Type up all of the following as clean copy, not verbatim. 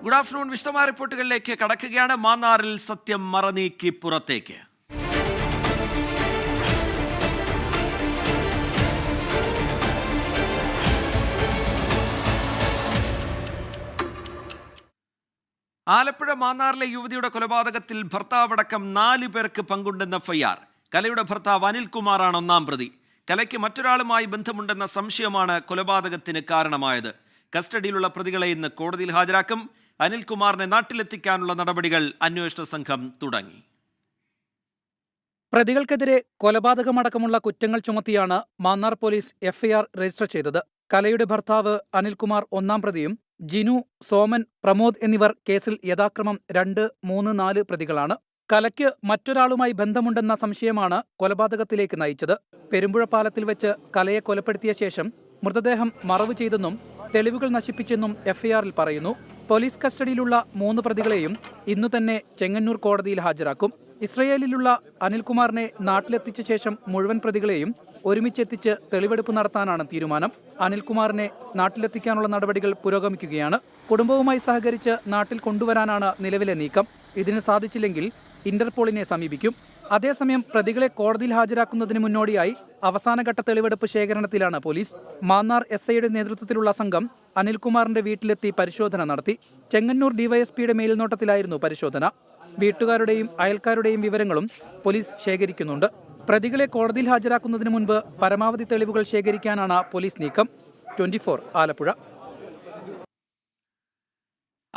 Good afternoon. വിശദമായ റിപ്പോർട്ടുകളിലേക്ക് കടക്കുകയാണ്. മാന്നാറിൽ സത്യം മറനീക്കി പുറത്തേക്ക്. ആലപ്പുഴ മാന്നാറിലെ യുവതിയുടെ കൊലപാതകത്തിൽ ഭർത്താവടക്കം 4 പേർക്ക് പങ്കുണ്ടെന്ന എഫ്ഐആർ. കലയുടെ ഭർത്താവ് അനിൽകുമാറാണ് ഒന്നാം പ്രതി. കലയ്ക്ക് മറ്റൊരാളുമായി ബന്ധമുണ്ടെന്ന സംശയമാണ് കൊലപാതകത്തിന് കാരണമായത്. കസ്റ്റഡിയിലുള്ള പ്രതികളെ ഇന്ന് കോടതിയിൽ ഹാജരാക്കും. അനിൽകുമാറിനെ നാട്ടിലെത്തിക്കാനുള്ള നടപടികൾ അന്വേഷണ സംഘം തുടങ്ങി. പ്രതികൾക്കെതിരെ കൊലപാതകമടക്കമുള്ള കുറ്റങ്ങൾ ചുമത്തിയാണ് മാന്നാർ പോലീസ് എഫ്ഐആർ രജിസ്റ്റർ ചെയ്തത്. കലയുടെ ഭർത്താവ് അനിൽകുമാർ ഒന്നാം പ്രതിയും ജിനു, സോമൻ, പ്രമോദ് എന്നിവർ കേസിൽ യഥാക്രമം 2, 3, 4 പ്രതികളാണ്. കലയ്ക്ക് മറ്റൊരാളുമായി ബന്ധമുണ്ടെന്ന സംശയമാണ് കൊലപാതകത്തിലേക്ക് നയിച്ചത്. പെരുമ്പുഴ പാലത്തിൽ വെച്ച് കലയെ കൊലപ്പെടുത്തിയ ശേഷം മൃതദേഹം മറവ് ചെയ്തെന്നും തെളിവുകൾ നശിപ്പിച്ചെന്നും എഫ്ഐആറിൽ പറയുന്നു. പോലീസ് കസ്റ്റഡിയിലുള്ള 3 പ്രതികളെയും ഇന്നു തന്നെ ചെങ്ങന്നൂർ കോടതിയിൽ ഹാജരാക്കും. ഇസ്രയേലിലുള്ള അനിൽകുമാറിനെ നാട്ടിലെത്തിച്ച ശേഷം മുഴുവൻ പ്രതികളെയും ഒരുമിച്ചെത്തിച്ച് തെളിവെടുപ്പ് നടത്താനാണ് തീരുമാനം. അനിൽകുമാറിനെ നാട്ടിലെത്തിക്കാനുള്ള നടപടികൾ പുരോഗമിക്കുകയാണ്. കുടുംബവുമായി സഹകരിച്ച് നാട്ടിൽ കൊണ്ടുവരാനാണ് നിലവിലെ നീക്കം. ഇതിന് സാധിച്ചില്ലെങ്കിൽ ഇന്റർപോളിനെ സമീപിക്കും. അതേസമയം പ്രതികളെ കോടതിയിൽ ഹാജരാക്കുന്നതിന് മുന്നോടിയായി അവസാനഘട്ട തെളിവെടുപ്പ് ശേഖരണത്തിലാണ് പോലീസ്. മാന്നാർ എസ്ഐയുടെ നേതൃത്വത്തിലുള്ള സംഘം അനിൽകുമാറിന്റെ വീട്ടിലെത്തി പരിശോധന നടത്തി. ചെങ്ങന്നൂർ ഡിവൈഎസ്പിയുടെ മേൽനോട്ടത്തിലായിരുന്നു പരിശോധന. വീട്ടുകാരുടെയും അയൽക്കാരുടെയും വിവരങ്ങളും പോലീസ് ശേഖരിക്കുന്നുണ്ട്. പ്രതികളെ കോടതിയിൽ ഹാജരാക്കുന്നതിന് മുൻപ് പരമാവധി തെളിവുകൾ ശേഖരിക്കാനാണ് പോലീസ് നീക്കം. 24 ആലപ്പുഴ.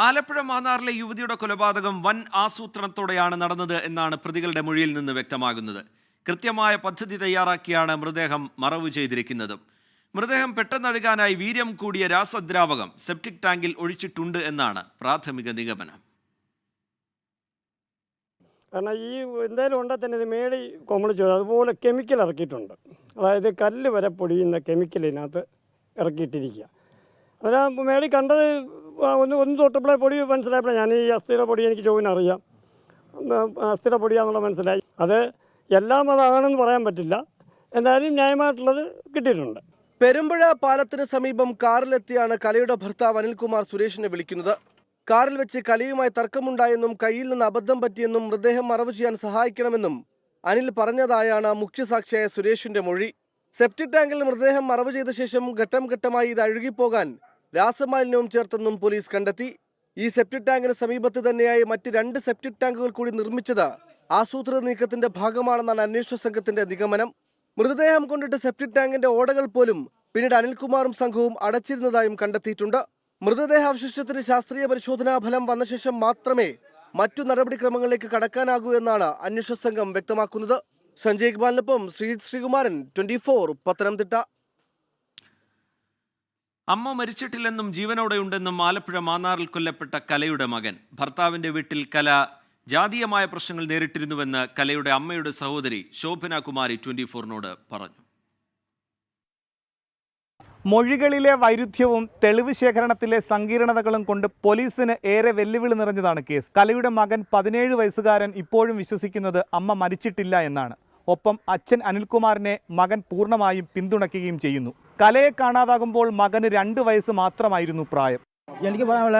ആലപ്പുഴ മാന്നാറിലെ യുവതിയുടെ കൊലപാതകം വൻ ആസൂത്രണത്തോടെയാണ് നടന്നത് എന്നാണ് പ്രതികളുടെ മൊഴിയിൽ നിന്ന് വ്യക്തമാകുന്നത്. കൃത്യമായ പദ്ധതി തയ്യാറാക്കിയാണ് മൃതദേഹം മറവു ചെയ്തിരിക്കുന്നത്. മൃതദേഹം പെട്ടെന്നഴുകാനായി വീര്യം കൂടിയ രാസദ്രാവകം സെപ്റ്റിക് ടാങ്കിൽ ഒഴിച്ചിട്ടുണ്ട് എന്നാണ് പ്രാഥമിക നിഗമനം. കാരണം ഈ എന്തായാലും ഉണ്ടെങ്കിൽ തന്നെ ഇത് മേടി കൊമളിച്ചു അതുപോലെ കെമിക്കൽ ഇറക്കിയിട്ടുണ്ട്. അതായത് കല്ല് വരെ പൊടിയുന്ന കെമിക്കൽ ഇതിനകത്ത് ഇറക്കിയിട്ടിരിക്കുക. അതിനാ മേടി കണ്ടത് ഒന്ന് തൊട്ടപ്പോഴേ പൊടി മനസ്സിലായപ്പോഴേ ഞാൻ ഈ അസ്ഥിയുടെ പൊടി എനിക്ക് ചോദിനറിയാം, അസ്ഥിയുടെ പൊടിയാണെന്നുള്ള മനസ്സിലായി. അത് എല്ലാം അതാണെന്ന് പറയാൻ പറ്റില്ല, എന്തായാലും ന്യായമായിട്ടുള്ളത് കിട്ടിയിട്ടുണ്ട്. പെരുമ്പുഴ പാലത്തിന് സമീപം കാറിലെത്തിയാണ് കലയുടെ ഭർത്താവ് അനിൽകുമാർ സുരേഷിനെ വിളിക്കുന്നത്. കാറിൽ വെച്ച് കലയുമായി തർക്കമുണ്ടായെന്നും കയ്യിൽ നിന്ന് അബദ്ധം പറ്റിയെന്നും മൃതദേഹം മറവ് ചെയ്യാൻ സഹായിക്കണമെന്നും അനിൽ പറഞ്ഞതായാണ് മുഖ്യസാക്ഷിയായ സുരേഷിന്റെ മൊഴി. സെപ്റ്റിക് ടാങ്കിൽ മൃതദേഹം മറവ് ചെയ്ത ശേഷം ഘട്ടം ഘട്ടമായി ഇത് അഴുകിപ്പോകാൻ രാസമാലിന്യവും ചേർത്തെന്നും പോലീസ് കണ്ടെത്തി. ഈ സെപ്റ്റിക് ടാങ്കിന് സമീപത്ത് തന്നെയായി മറ്റ് 2 സെപ്റ്റിക് ടാങ്കുകൾ കൂടി നിർമ്മിച്ചത് ആസൂത്രിത നീക്കത്തിന്റെ ഭാഗമാണെന്നാണ് അന്വേഷണ സംഘത്തിന്റെ നിഗമനം. മൃതദേഹം കൊണ്ടിട്ട് സെപ്റ്റിക് ടാങ്കിന്റെ ഓടകൾ പോലും പിന്നീട് അനിൽകുമാറും സംഘവും അടച്ചിരുന്നതായും കണ്ടെത്തിയിട്ടുണ്ട്. മൃതദേഹാവശിഷ്ടത്തിന് ശാസ്ത്രീയ പരിശോധനാ ഫലം വന്ന ശേഷം മാത്രമേ മറ്റു നടപടിക്രമങ്ങളിലേക്ക് കടക്കാനാകൂ എന്നാണ് അന്വേഷണ സംഘം വ്യക്തമാക്കുന്നത്. സഞ്ജയ് കുമാറിനൊപ്പം ശ്രീകുമാരൻ, 24 പത്തനംതിട്ട. അമ്മ മരിച്ചിട്ടില്ലെന്നും ജീവനോടെയുണ്ടെന്നും ആലപ്പുഴ മാന്നാറിൽ കൊല്ലപ്പെട്ട കലയുടെ മകൻ. ഭർത്താവിന്റെ വീട്ടിൽ കല ജാതീയമായ പ്രശ്നങ്ങൾ നേരിട്ടിരുന്നുവെന്ന് കലയുടെ അമ്മയുടെ സഹോദരി ശോഭന കുമാരി 24നോട് പറഞ്ഞു. മൊഴികളിലെ വൈരുദ്ധ്യവും തെളിവ് ശേഖരണത്തിലെ സങ്കീർണതകളും കൊണ്ട് പോലീസിന് ഏറെ വെല്ലുവിളി നിറഞ്ഞതാണ് കേസ്. കലയുടെ മകൻ 17 വയസ്സുകാരൻ ഇപ്പോഴും വിശ്വസിക്കുന്നത് അമ്മ മരിച്ചിട്ടില്ല എന്നാണ്. ഒപ്പം അച്ഛൻ അനിൽകുമാറിനെ മകൻ പൂർണ്ണമായും പിന്തുണയ്ക്കുകയും ചെയ്യുന്നു. കലയെ കാണാതാകുമ്പോൾ മകന് 2 വയസ്സ് മാത്രമായിരുന്നു പ്രായം. എനിക്ക് പറയാനുള്ള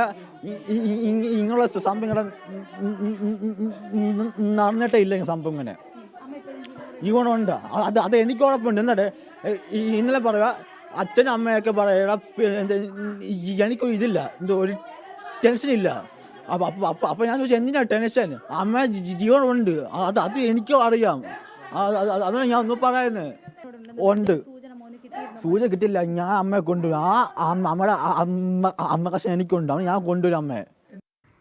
ഇങ്ങനെയുള്ള സംഭവങ്ങൾ നടന്നിട്ടേ ഇല്ല. സംഭവം ഇങ്ങനെ ഈ ഗുണമുണ്ട്, അത് എനിക്ക് കുഴപ്പമുണ്ട്. എന്നിട്ട് ഇന്നലെ പറയുക അച്ഛനും അമ്മയൊക്കെ പറയണ എനിക്കൊരു ഇതില്ല, എന്തോ ഒരു ടെൻഷനില്ല. അപ്പം ഞാൻ ചോദിച്ചാൽ എന്തിനാ ടെൻഷൻ, അമ്മ ജീവനുണ്ട്, അത് എനിക്കും അറിയാം. അതാണ് ഞാൻ ഒന്ന് പറയുന്നത്. ഉണ്ട്, സൂചന കിട്ടില്ല. ഞാൻ അമ്മയെ കൊണ്ടുവരും. അമ്മയുടെ അമ്മ കഷ്ണം എനിക്കുണ്ട്, ഞാൻ കൊണ്ടുവരും അമ്മയെ.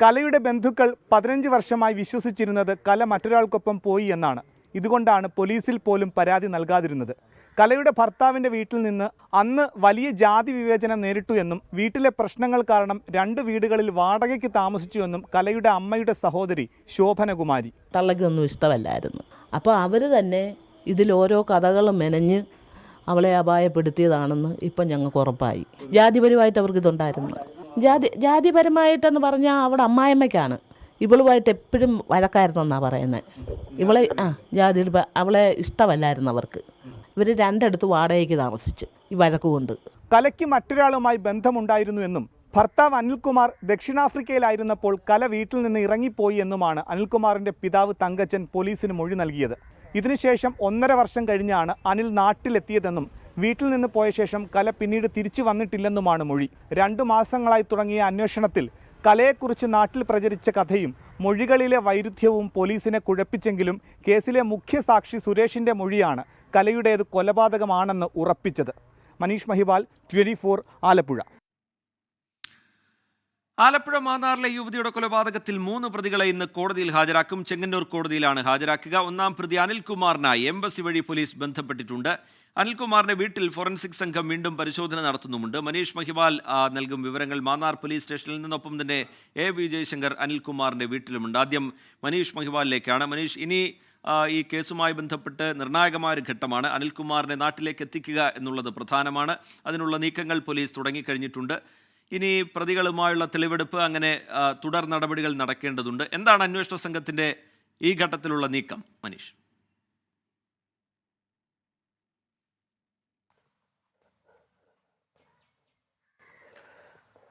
കലയുടെ ബന്ധുക്കൾ 15 വർഷമായി വിശ്വസിച്ചിരുന്നത് കല മറ്റൊരാൾക്കൊപ്പം പോയി എന്നാണ്. ഇതുകൊണ്ടാണ് പോലീസിൽ പോലും പരാതി നൽകാതിരുന്നത്. കലയുടെ ഭർത്താവിൻ്റെ വീട്ടിൽ നിന്ന് അന്ന് വലിയ ജാതി വിവേചനം നേരിട്ടു എന്നും വീട്ടിലെ പ്രശ്നങ്ങൾ കാരണം 2 വീടുകളിൽ വാടകയ്ക്ക് താമസിച്ചു എന്നും കലയുടെ അമ്മയുടെ സഹോദരി ശോഭനകുമാരി. തള്ളയ്ക്കൊന്നും ഇഷ്ടമല്ലായിരുന്നു. അപ്പോൾ അവർ തന്നെ ഇതിൽ ഓരോ കഥകളും മെനഞ്ഞ് അവളെ അപായപ്പെടുത്തിയതാണെന്ന് ഇപ്പം ഞങ്ങൾക്ക് ഉറപ്പായി. ജാതിപരമായിട്ട് അവർക്കിതുണ്ടായിരുന്നു. ജാതിപരമായിട്ടെന്ന് പറഞ്ഞാൽ അവിടെ അമ്മായിമ്മയ്ക്കാണ്. ഇവളുമായിട്ട് എപ്പോഴും വഴക്കായിരുന്നെന്നാണ് പറയുന്നത്. ഇവളെ ജാതി അവളെ ഇഷ്ടമല്ലായിരുന്നു അവർക്ക്. ഇവർ 2 വാടകയ്ക്ക് താമസിച്ച് ഈ വഴക്കുകൊണ്ട്. കലയ്ക്ക് മറ്റൊരാളുമായി ബന്ധമുണ്ടായിരുന്നു എന്നും ഭർത്താവ് അനിൽകുമാർ ദക്ഷിണാഫ്രിക്കയിലായിരുന്നപ്പോൾ കല വീട്ടിൽ നിന്ന് ഇറങ്ങിപ്പോയി എന്നുമാണ് അനിൽകുമാറിൻ്റെ പിതാവ് തങ്കച്ചൻ പോലീസിന് മൊഴി നൽകിയത്. ഇതിനുശേഷം 1.5 വർഷം കഴിഞ്ഞാണ് അനിൽ നാട്ടിലെത്തിയതെന്നും വീട്ടിൽ നിന്ന് പോയ ശേഷം കല പിന്നീട് തിരിച്ചു വന്നിട്ടില്ലെന്നുമാണ് മൊഴി. 2 മാസങ്ങളായി തുടങ്ങിയ അന്വേഷണത്തിൽ കലയെക്കുറിച്ച് നാട്ടിൽ പ്രചരിച്ച കഥയും മൊഴികളിലെ വൈരുദ്ധ്യവും പോലീസിനെ കുഴപ്പിച്ചെങ്കിലും കേസിലെ മുഖ്യ സാക്ഷി സുരേഷിൻ്റെ മൊഴിയാണ് കലയുടേത് കൊലപാതകമാണെന്ന് ഉറപ്പിച്ചത്. മനീഷ് മഹിബാൽ, 24 ആലപ്പുഴ. ആലപ്പുഴ മാന്നാറിലെ യുവതിയുടെ കൊലപാതകത്തിൽ 3 പ്രതികളെ ഇന്ന് കോടതിയിൽ ഹാജരാക്കും. ചെങ്ങന്നൂർ കോടതിയിലാണ് ഹാജരാക്കുക. 1-ാം പ്രതി അനിൽകുമാറിനായി എംബസി വഴി പോലീസ് ബന്ധപ്പെട്ടിട്ടുണ്ട്. അനിൽകുമാറിന്റെ വീട്ടിൽ ഫോറൻസിക് സംഘം വീണ്ടും പരിശോധന നടത്തുന്നുമുണ്ട്. മനീഷ് മഹിബാൽ നൽകും വിവരങ്ങൾ മാന്നാർ പോലീസ് സ്റ്റേഷനിൽ നിന്നൊപ്പം തന്നെ എ.വി. ജയശങ്കർ അനിൽകുമാറിന്റെ വീട്ടിലുമുണ്ട്. ആദ്യം മനീഷ് മഹിബാലിലേക്കാണ്. മനീഷ്, ഇനി ഈ കേസുമായി ബന്ധപ്പെട്ട് നിർണായകമായ ഒരു ഘട്ടമാണ്. അനിൽകുമാറിനെ നാട്ടിലേക്ക് എത്തിക്കുക എന്നുള്ളത് പ്രധാനമാണ്. അതിനുള്ള നീക്കങ്ങൾ പോലീസ് തുടങ്ങിക്കഴിഞ്ഞിട്ടുണ്ട്. ഇനി പ്രതികളുമായുള്ള തെളിവെടുപ്പ്, അങ്ങനെ തുടർ നടപടികൾ നടക്കേണ്ടതുണ്ട്. എന്താണ് അന്വേഷണ സംഘത്തിന്റെ ഈ ഘട്ടത്തിലുള്ള നീക്കം, മനീഷ്?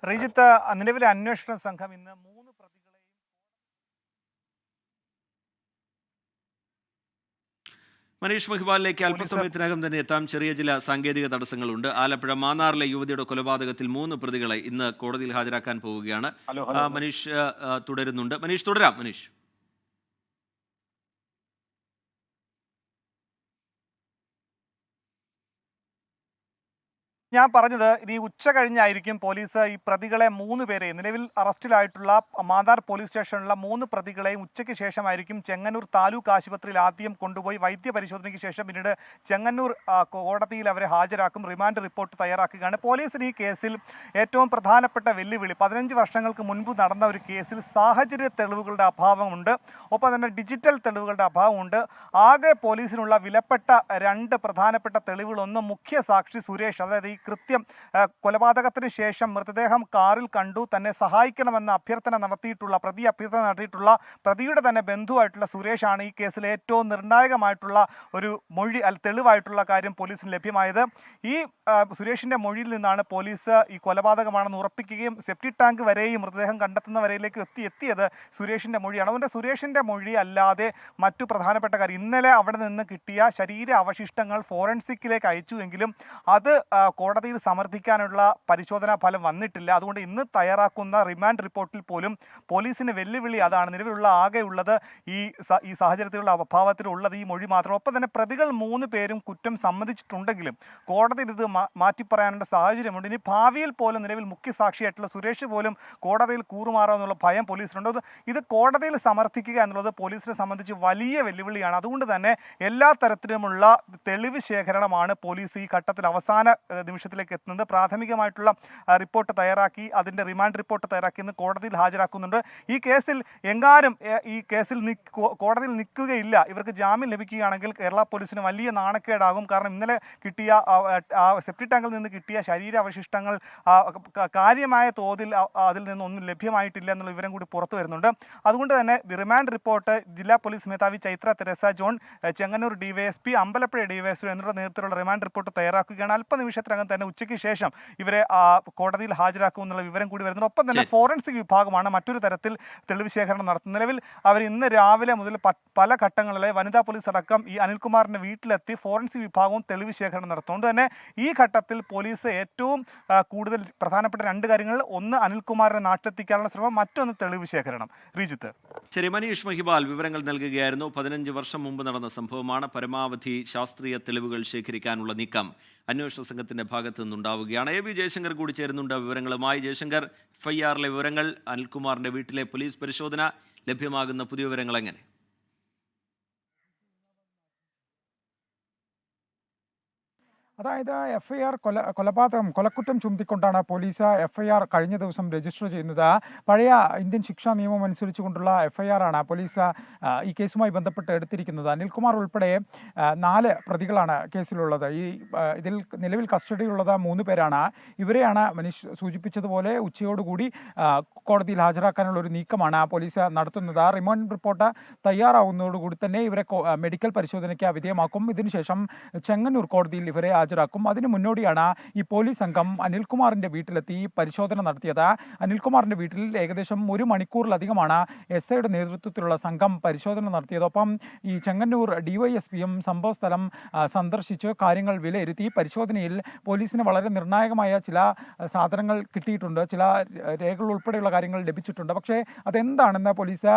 ശ്രീജിത്ത്, നിലവിലെ അന്വേഷണ സംഘം ഇന്ന് 3 പ്രതികളെയും മനീഷ് മഹിബാലിലേക്ക് അല്പസമയത്തിനകം തന്നെ എത്താം. ചെറിയ ചില സാങ്കേതിക തടസ്സങ്ങളുണ്ട്. ആലപ്പുഴ മാന്നാറിലെ യുവതിയുടെ കൊലപാതകത്തിൽ 3 പ്രതികളെ ഇന്ന് കോടതിയിൽ ഹാജരാക്കാൻ പോവുകയാണ്. മനീഷ് തുടരുന്നുണ്ട്. മനീഷ്, തുടരാം. മനീഷ്, ഞാൻ പറഞ്ഞത്, ഇനി ഉച്ച കഴിഞ്ഞായിരിക്കും പോലീസ് ഈ പ്രതികളെ 3 പേരെയും, നിലവിൽ അറസ്റ്റിലായിട്ടുള്ള മാന്നാർ പോലീസ് സ്റ്റേഷനിലുള്ള 3 പ്രതികളെയും ഉച്ചയ്ക്ക് ശേഷമായിരിക്കും ചെങ്ങന്നൂർ താലൂക്ക് ആശുപത്രിയിൽ ആദ്യം കൊണ്ടുപോയി വൈദ്യപരിശോധനയ്ക്ക് ശേഷം പിന്നീട് ചെങ്ങന്നൂർ കോടതിയിൽ അവരെ ഹാജരാക്കും. റിമാൻഡ് റിപ്പോർട്ട് തയ്യാറാക്കുകയാണ്. പോലീസിന് ഈ കേസിൽ ഏറ്റവും പ്രധാനപ്പെട്ട വെല്ലുവിളി 15 വർഷങ്ങൾക്ക് മുൻപ് നടന്ന ഒരു കേസിൽ സാഹചര്യ തെളിവുകളുടെ അഭാവമുണ്ട്. ഒപ്പം തന്നെ ഡിജിറ്റൽ തെളിവുകളുടെ അഭാവമുണ്ട്. ആകെ പോലീസിനുള്ള വിലപ്പെട്ട 2 പ്രധാനപ്പെട്ട തെളിവുകൾ, ഒന്ന് മുഖ്യ സാക്ഷി സുരേഷ്, അതായത് ഈ കൃത്യം കൊലപാതകത്തിന് ശേഷം മൃതദേഹം കാറിൽ കണ്ടു തന്നെ സഹായിക്കണമെന്ന അഭ്യർത്ഥന നടത്തിയിട്ടുള്ള പ്രതിയുടെ തന്നെ ബന്ധുവായിട്ടുള്ള സുരേഷാണ് ഈ കേസിൽ ഏറ്റവും നിർണായകമായിട്ടുള്ള ഒരു മൊഴി തെളിവായിട്ടുള്ള കാര്യം പോലീസിന് ലഭ്യമായത്. ഈ സുരേഷിന്റെ മൊഴിയിൽ നിന്നാണ് പോലീസ് ഈ കൊലപാതകമാണെന്ന് ഉറപ്പിക്കുകയും സെപ്റ്റി ടാങ്ക് വരെയും മൃതദേഹം കണ്ടെത്തുന്ന വരയിലേക്ക് എത്തിയത് സുരേഷിന്റെ മൊഴിയാണ്. അതുകൊണ്ട് സുരേഷിന്റെ മൊഴി അല്ലാതെ മറ്റു പ്രധാനപ്പെട്ട കാര്യം, ഇന്നലെ അവിടെ നിന്ന് കിട്ടിയ ശരീര അവശിഷ്ടങ്ങൾ ഫോറൻസിക്കിലേക്ക് അയച്ചുവെങ്കിലും അത് കോടതിയിൽ സമർത്ഥിക്കാനുള്ള പരിശോധനാ ഫലം വന്നിട്ടില്ല. അതുകൊണ്ട് ഇന്ന് തയ്യാറാക്കുന്ന റിമാൻഡ് റിപ്പോർട്ടിൽ പോലും പോലീസിന് വെല്ലുവിളി അതാണ്. നിലവിലുള്ള ആകെയുള്ളത് ഈ സാഹചര്യത്തിലുള്ള അഭാവത്തിലുള്ളത് ഈ മൊഴി മാത്രം. ഒപ്പം തന്നെ പ്രതികൾ 3 പേരും കുറ്റം സമ്മതിച്ചിട്ടുണ്ടെങ്കിലും കോടതിയിൽ ഇത് മാറ്റിപ്പറയാനുള്ള സാഹചര്യമുണ്ട്. ഇനി ഭാവിയിൽ പോലും നിലവിൽ മുഖ്യസാക്ഷിയായിട്ടുള്ള സുരേഷ് പോലും കോടതിയിൽ കൂറുമാറാമെന്നുള്ള ഭയം പോലീസിനുണ്ട്. ഇത് കോടതിയിൽ സമർത്ഥിക്കുക എന്നുള്ളത് പോലീസിനെ സംബന്ധിച്ച് വലിയ വെല്ലുവിളിയാണ്. അതുകൊണ്ട് തന്നെ എല്ലാ തരത്തിലുമുള്ള തെളിവ് ശേഖരണമാണ് പോലീസ് ഈ ഘട്ടത്തിൽ അവസാന നിമിഷത്തിലേക്ക് എത്തുന്നത്. പ്രാഥമികമായിട്ടുള്ള റിപ്പോർട്ട് തയ്യാറാക്കി, അതിൻ്റെ റിമാൻഡ് റിപ്പോർട്ട് തയ്യാറാക്കി ഇന്ന് കോടതിയിൽ ഹാജരാക്കുന്നുണ്ട്. ഈ കേസിൽ എങ്ങാനും ഈ കേസിൽ കോടതിയിൽ നിൽക്കുകയില്ല, ഇവർക്ക് ജാമ്യം ലഭിക്കുകയാണെങ്കിൽ കേരള പോലീസിന് വലിയ നാണക്കേടാകും. കാരണം ഇന്നലെ കിട്ടിയ സെപ്റ്റി ടാങ്കിൽ നിന്ന് കിട്ടിയ ശരീരാവശിഷ്ടങ്ങൾ കാര്യമായ തോതിൽ അതിൽ നിന്നൊന്നും ലഭ്യമായിട്ടില്ല എന്നുള്ള വിവരം കൂടി പുറത്തു വരുന്നുണ്ട്. അതുകൊണ്ട് തന്നെ റിമാൻഡ് റിപ്പോർട്ട് ജില്ലാ പോലീസ് മേധാവി ചൈത്ര തെരേസ ജോൺ, ചെങ്ങന്നൂർ ഡിവൈഎസ്പി, അമ്പലപ്പുഴ ഡിവൈഎസ്പി എന്നിവരുടെ നേതൃത്വത്തിലുള്ള റിമാൻഡ് റിപ്പോർട്ട് തയ്യാറാക്കുകയാണ്. അല്പനിമിഷത്തിനകം തന്നെ ഉച്ചയ്ക്ക് ശേഷം ഇവരെ കോടതിയിൽ ഹാജരാക്കുമെന്നുള്ള വിവരം കൂടി വരുന്നുണ്ട്. ഒപ്പം തന്നെ ഫോറൻസിക് വിഭാഗമാണ് മറ്റൊരു തരത്തിൽ തെളിവ് ശേഖരണം നടത്തുന്നത്. നിലവിൽ അവർ ഇന്ന് രാവിലെ മുതൽ പല ഘട്ടങ്ങളിലെ വനിതാ പോലീസ് അടക്കം ഈ അനിൽകുമാറിന്റെ വീട്ടിലെത്തി ഫോറൻസിക് വിഭാഗവും തെളിവ് ശേഖരണം നടത്തുന്നുണ്ട്. തന്നെ ഈ ഘട്ടത്തിൽ പോലീസ് ഏറ്റവും കൂടുതൽ പ്രധാനപ്പെട്ട 2 കാര്യങ്ങൾ, ഒന്ന് അനിൽകുമാറിനെ നാട്ടിലെത്തിക്കാനുള്ള ശ്രമം, മറ്റൊന്ന് തെളിവ് ശേഖരണം. ശ്രീജിത്ത്. ശരി, മനീഷ് മഹിബാൽ വിവരങ്ങൾ നൽകുകയായിരുന്നു. 15 വർഷം മുമ്പ് നടന്ന സംഭവമാണ്. പരമാവധി ശാസ്ത്രീയ തെളിവുകൾ ശേഖരിക്കാനുള്ള നീക്കം അന്വേഷണ സംഘത്തിന്റെ ഭാഗത്തു നിന്നുണ്ടാവുകയാണ്. എ.വി. ജയശങ്കർ കൂടി ചേരുന്നുണ്ട് വിവരങ്ങളുമായി. ജയശങ്കർ, FIR-ലെ വിവരങ്ങൾ, അനിൽകുമാറിന്റെ വീട്ടിലെ പോലീസ് പരിശോധന, ലഭ്യമാകുന്ന പുതിയ വിവരങ്ങൾ എങ്ങനെ? അതായത് FIR കൊലക്കുറ്റം ചുമത്തിക്കൊണ്ടാണ് പോലീസ് FIR കഴിഞ്ഞ ദിവസം രജിസ്റ്റർ ചെയ്യുന്നത്. പഴയ ഇന്ത്യൻ ശിക്ഷാ നിയമം അനുസരിച്ചുകൊണ്ടുള്ള FIR ആണ് പോലീസ് ഈ കേസുമായി ബന്ധപ്പെട്ട് എടുത്തിരിക്കുന്നത്. അനിൽകുമാർ ഉൾപ്പെടെ 4 പ്രതികളാണ് കേസിലുള്ളത്. ഇതിൽ നിലവിൽ കസ്റ്റഡിയിലുള്ളത് 3 പേരാണ്. ഇവരെയാണ് മനീഷ് സൂചിപ്പിച്ചതുപോലെ ഉച്ചയോടുകൂടി കോടതിയിൽ ഹാജരാക്കാനുള്ള ഒരു നീക്കമാണ് പോലീസ് നടത്തുന്നത്. റിമാൻഡ് റിപ്പോർട്ട് തയ്യാറാവുന്നതോടുകൂടി തന്നെ ഇവരെ മെഡിക്കൽ പരിശോധനയ്ക്ക് വിധേയമാക്കും. ഇതിനുശേഷം ചെങ്ങന്നൂർ കോടതിയിൽ ഇവരെ ഹാജരാക്കും. അതിന് മുന്നോടിയാണ് ഈ പോലീസ് സംഘം അനിൽകുമാറിൻ്റെ വീട്ടിലെത്തി പരിശോധന നടത്തിയത്. അനിൽകുമാറിൻ്റെ വീട്ടിൽ ഏകദേശം 1 മണിക്കൂറിലധികമാണ് SIയുടെ നേതൃത്വത്തിലുള്ള സംഘം പരിശോധന നടത്തിയത്. ഒപ്പം ഈ ചെങ്ങന്നൂർ DYSPയും സംഭവസ്ഥലം സന്ദർശിച്ച് കാര്യങ്ങൾ വിലയിരുത്തി. പരിശോധനയിൽ പോലീസിന് വളരെ നിർണായകമായ ചില സാധനങ്ങൾ കിട്ടിയിട്ടുണ്ട്, ചില രേഖകൾ ഉൾപ്പെടെയുള്ള കാര്യങ്ങൾ ലഭിച്ചിട്ടുണ്ട്. പക്ഷേ അതെന്താണെന്ന് പോലീസ്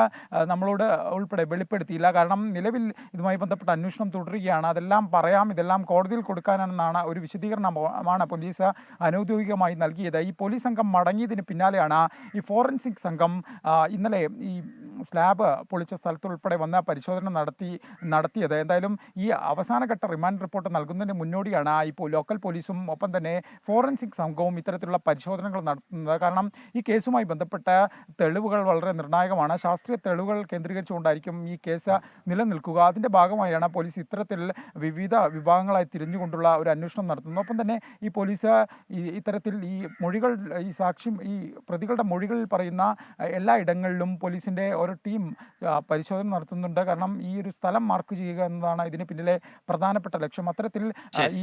നമ്മളോട് ഉൾപ്പെടെ വെളിപ്പെടുത്തിയില്ല. കാരണം നിലവിൽ ഇതുമായി ബന്ധപ്പെട്ട അന്വേഷണം തുടരുകയാണ്. അതെല്ലാം പറയാം, ഇതെല്ലാം കോടതിയിൽ കൊടുക്കാനെന്നാണ് ഒരു വിശദീകരണമാണ് പോലീസ് അനൗദ്യോഗികമായി നൽകിയത്. ഈ പോലീസ് സംഘം മടങ്ങിയതിന് പിന്നാലെയാണ് ഈ ഫോറൻസിക് സംഘം ഇന്നലെ ഈ സ്ലാബ് പൊളിച്ച സ്ഥലത്തുൾപ്പെടെ വന്ന പരിശോധന നടത്തിയത്. എന്തായാലും ഈ അവസാനഘട്ട റിമാൻഡ് റിപ്പോർട്ട് നൽകുന്നതിന് മുന്നോടിയാണ് ഇപ്പോൾ ലോക്കൽ പോലീസും ഒപ്പം തന്നെ ഫോറൻസിക് സംഘവും ഇത്തരത്തിലുള്ള പരിശോധനകൾ നടത്തുന്നത്. കാരണം ഈ കേസുമായി ബന്ധപ്പെട്ട തെളിവുകൾ വളരെ നിർണായകമാണ്. ശാസ്ത്രീയ തെളിവുകൾ കേന്ദ്രീകരിച്ചുകൊണ്ടായിരിക്കും ഈ കേസ് നിലനിൽക്കുക. അതിൻ്റെ ഭാഗമായാണ് പോലീസ് ഇത്തരത്തിൽ വിവിധ വിഭാഗങ്ങളായി തിരിഞ്ഞുകൊണ്ടുള്ള ഒരു അന്വേഷണം നടത്തുന്നത്. ഒപ്പം തന്നെ ഈ പോലീസ് ഇത്തരത്തിൽ ഈ മൊഴികൾ, ഈ ഈ പ്രതികളുടെ മൊഴികളിൽ പറയുന്ന എല്ലാ ഇടങ്ങളിലും പോലീസിൻ്റെ ഒരു ടീം പരിശോധന നടത്തുന്നുണ്ട്. കാരണം ഈ ഒരു സ്ഥലം മാർക്ക് ചെയ്യുക എന്നതാണ് ഇതിന് പിന്നിലെ പ്രധാനപ്പെട്ട ലക്ഷ്യം. അത്തരത്തിൽ ഈ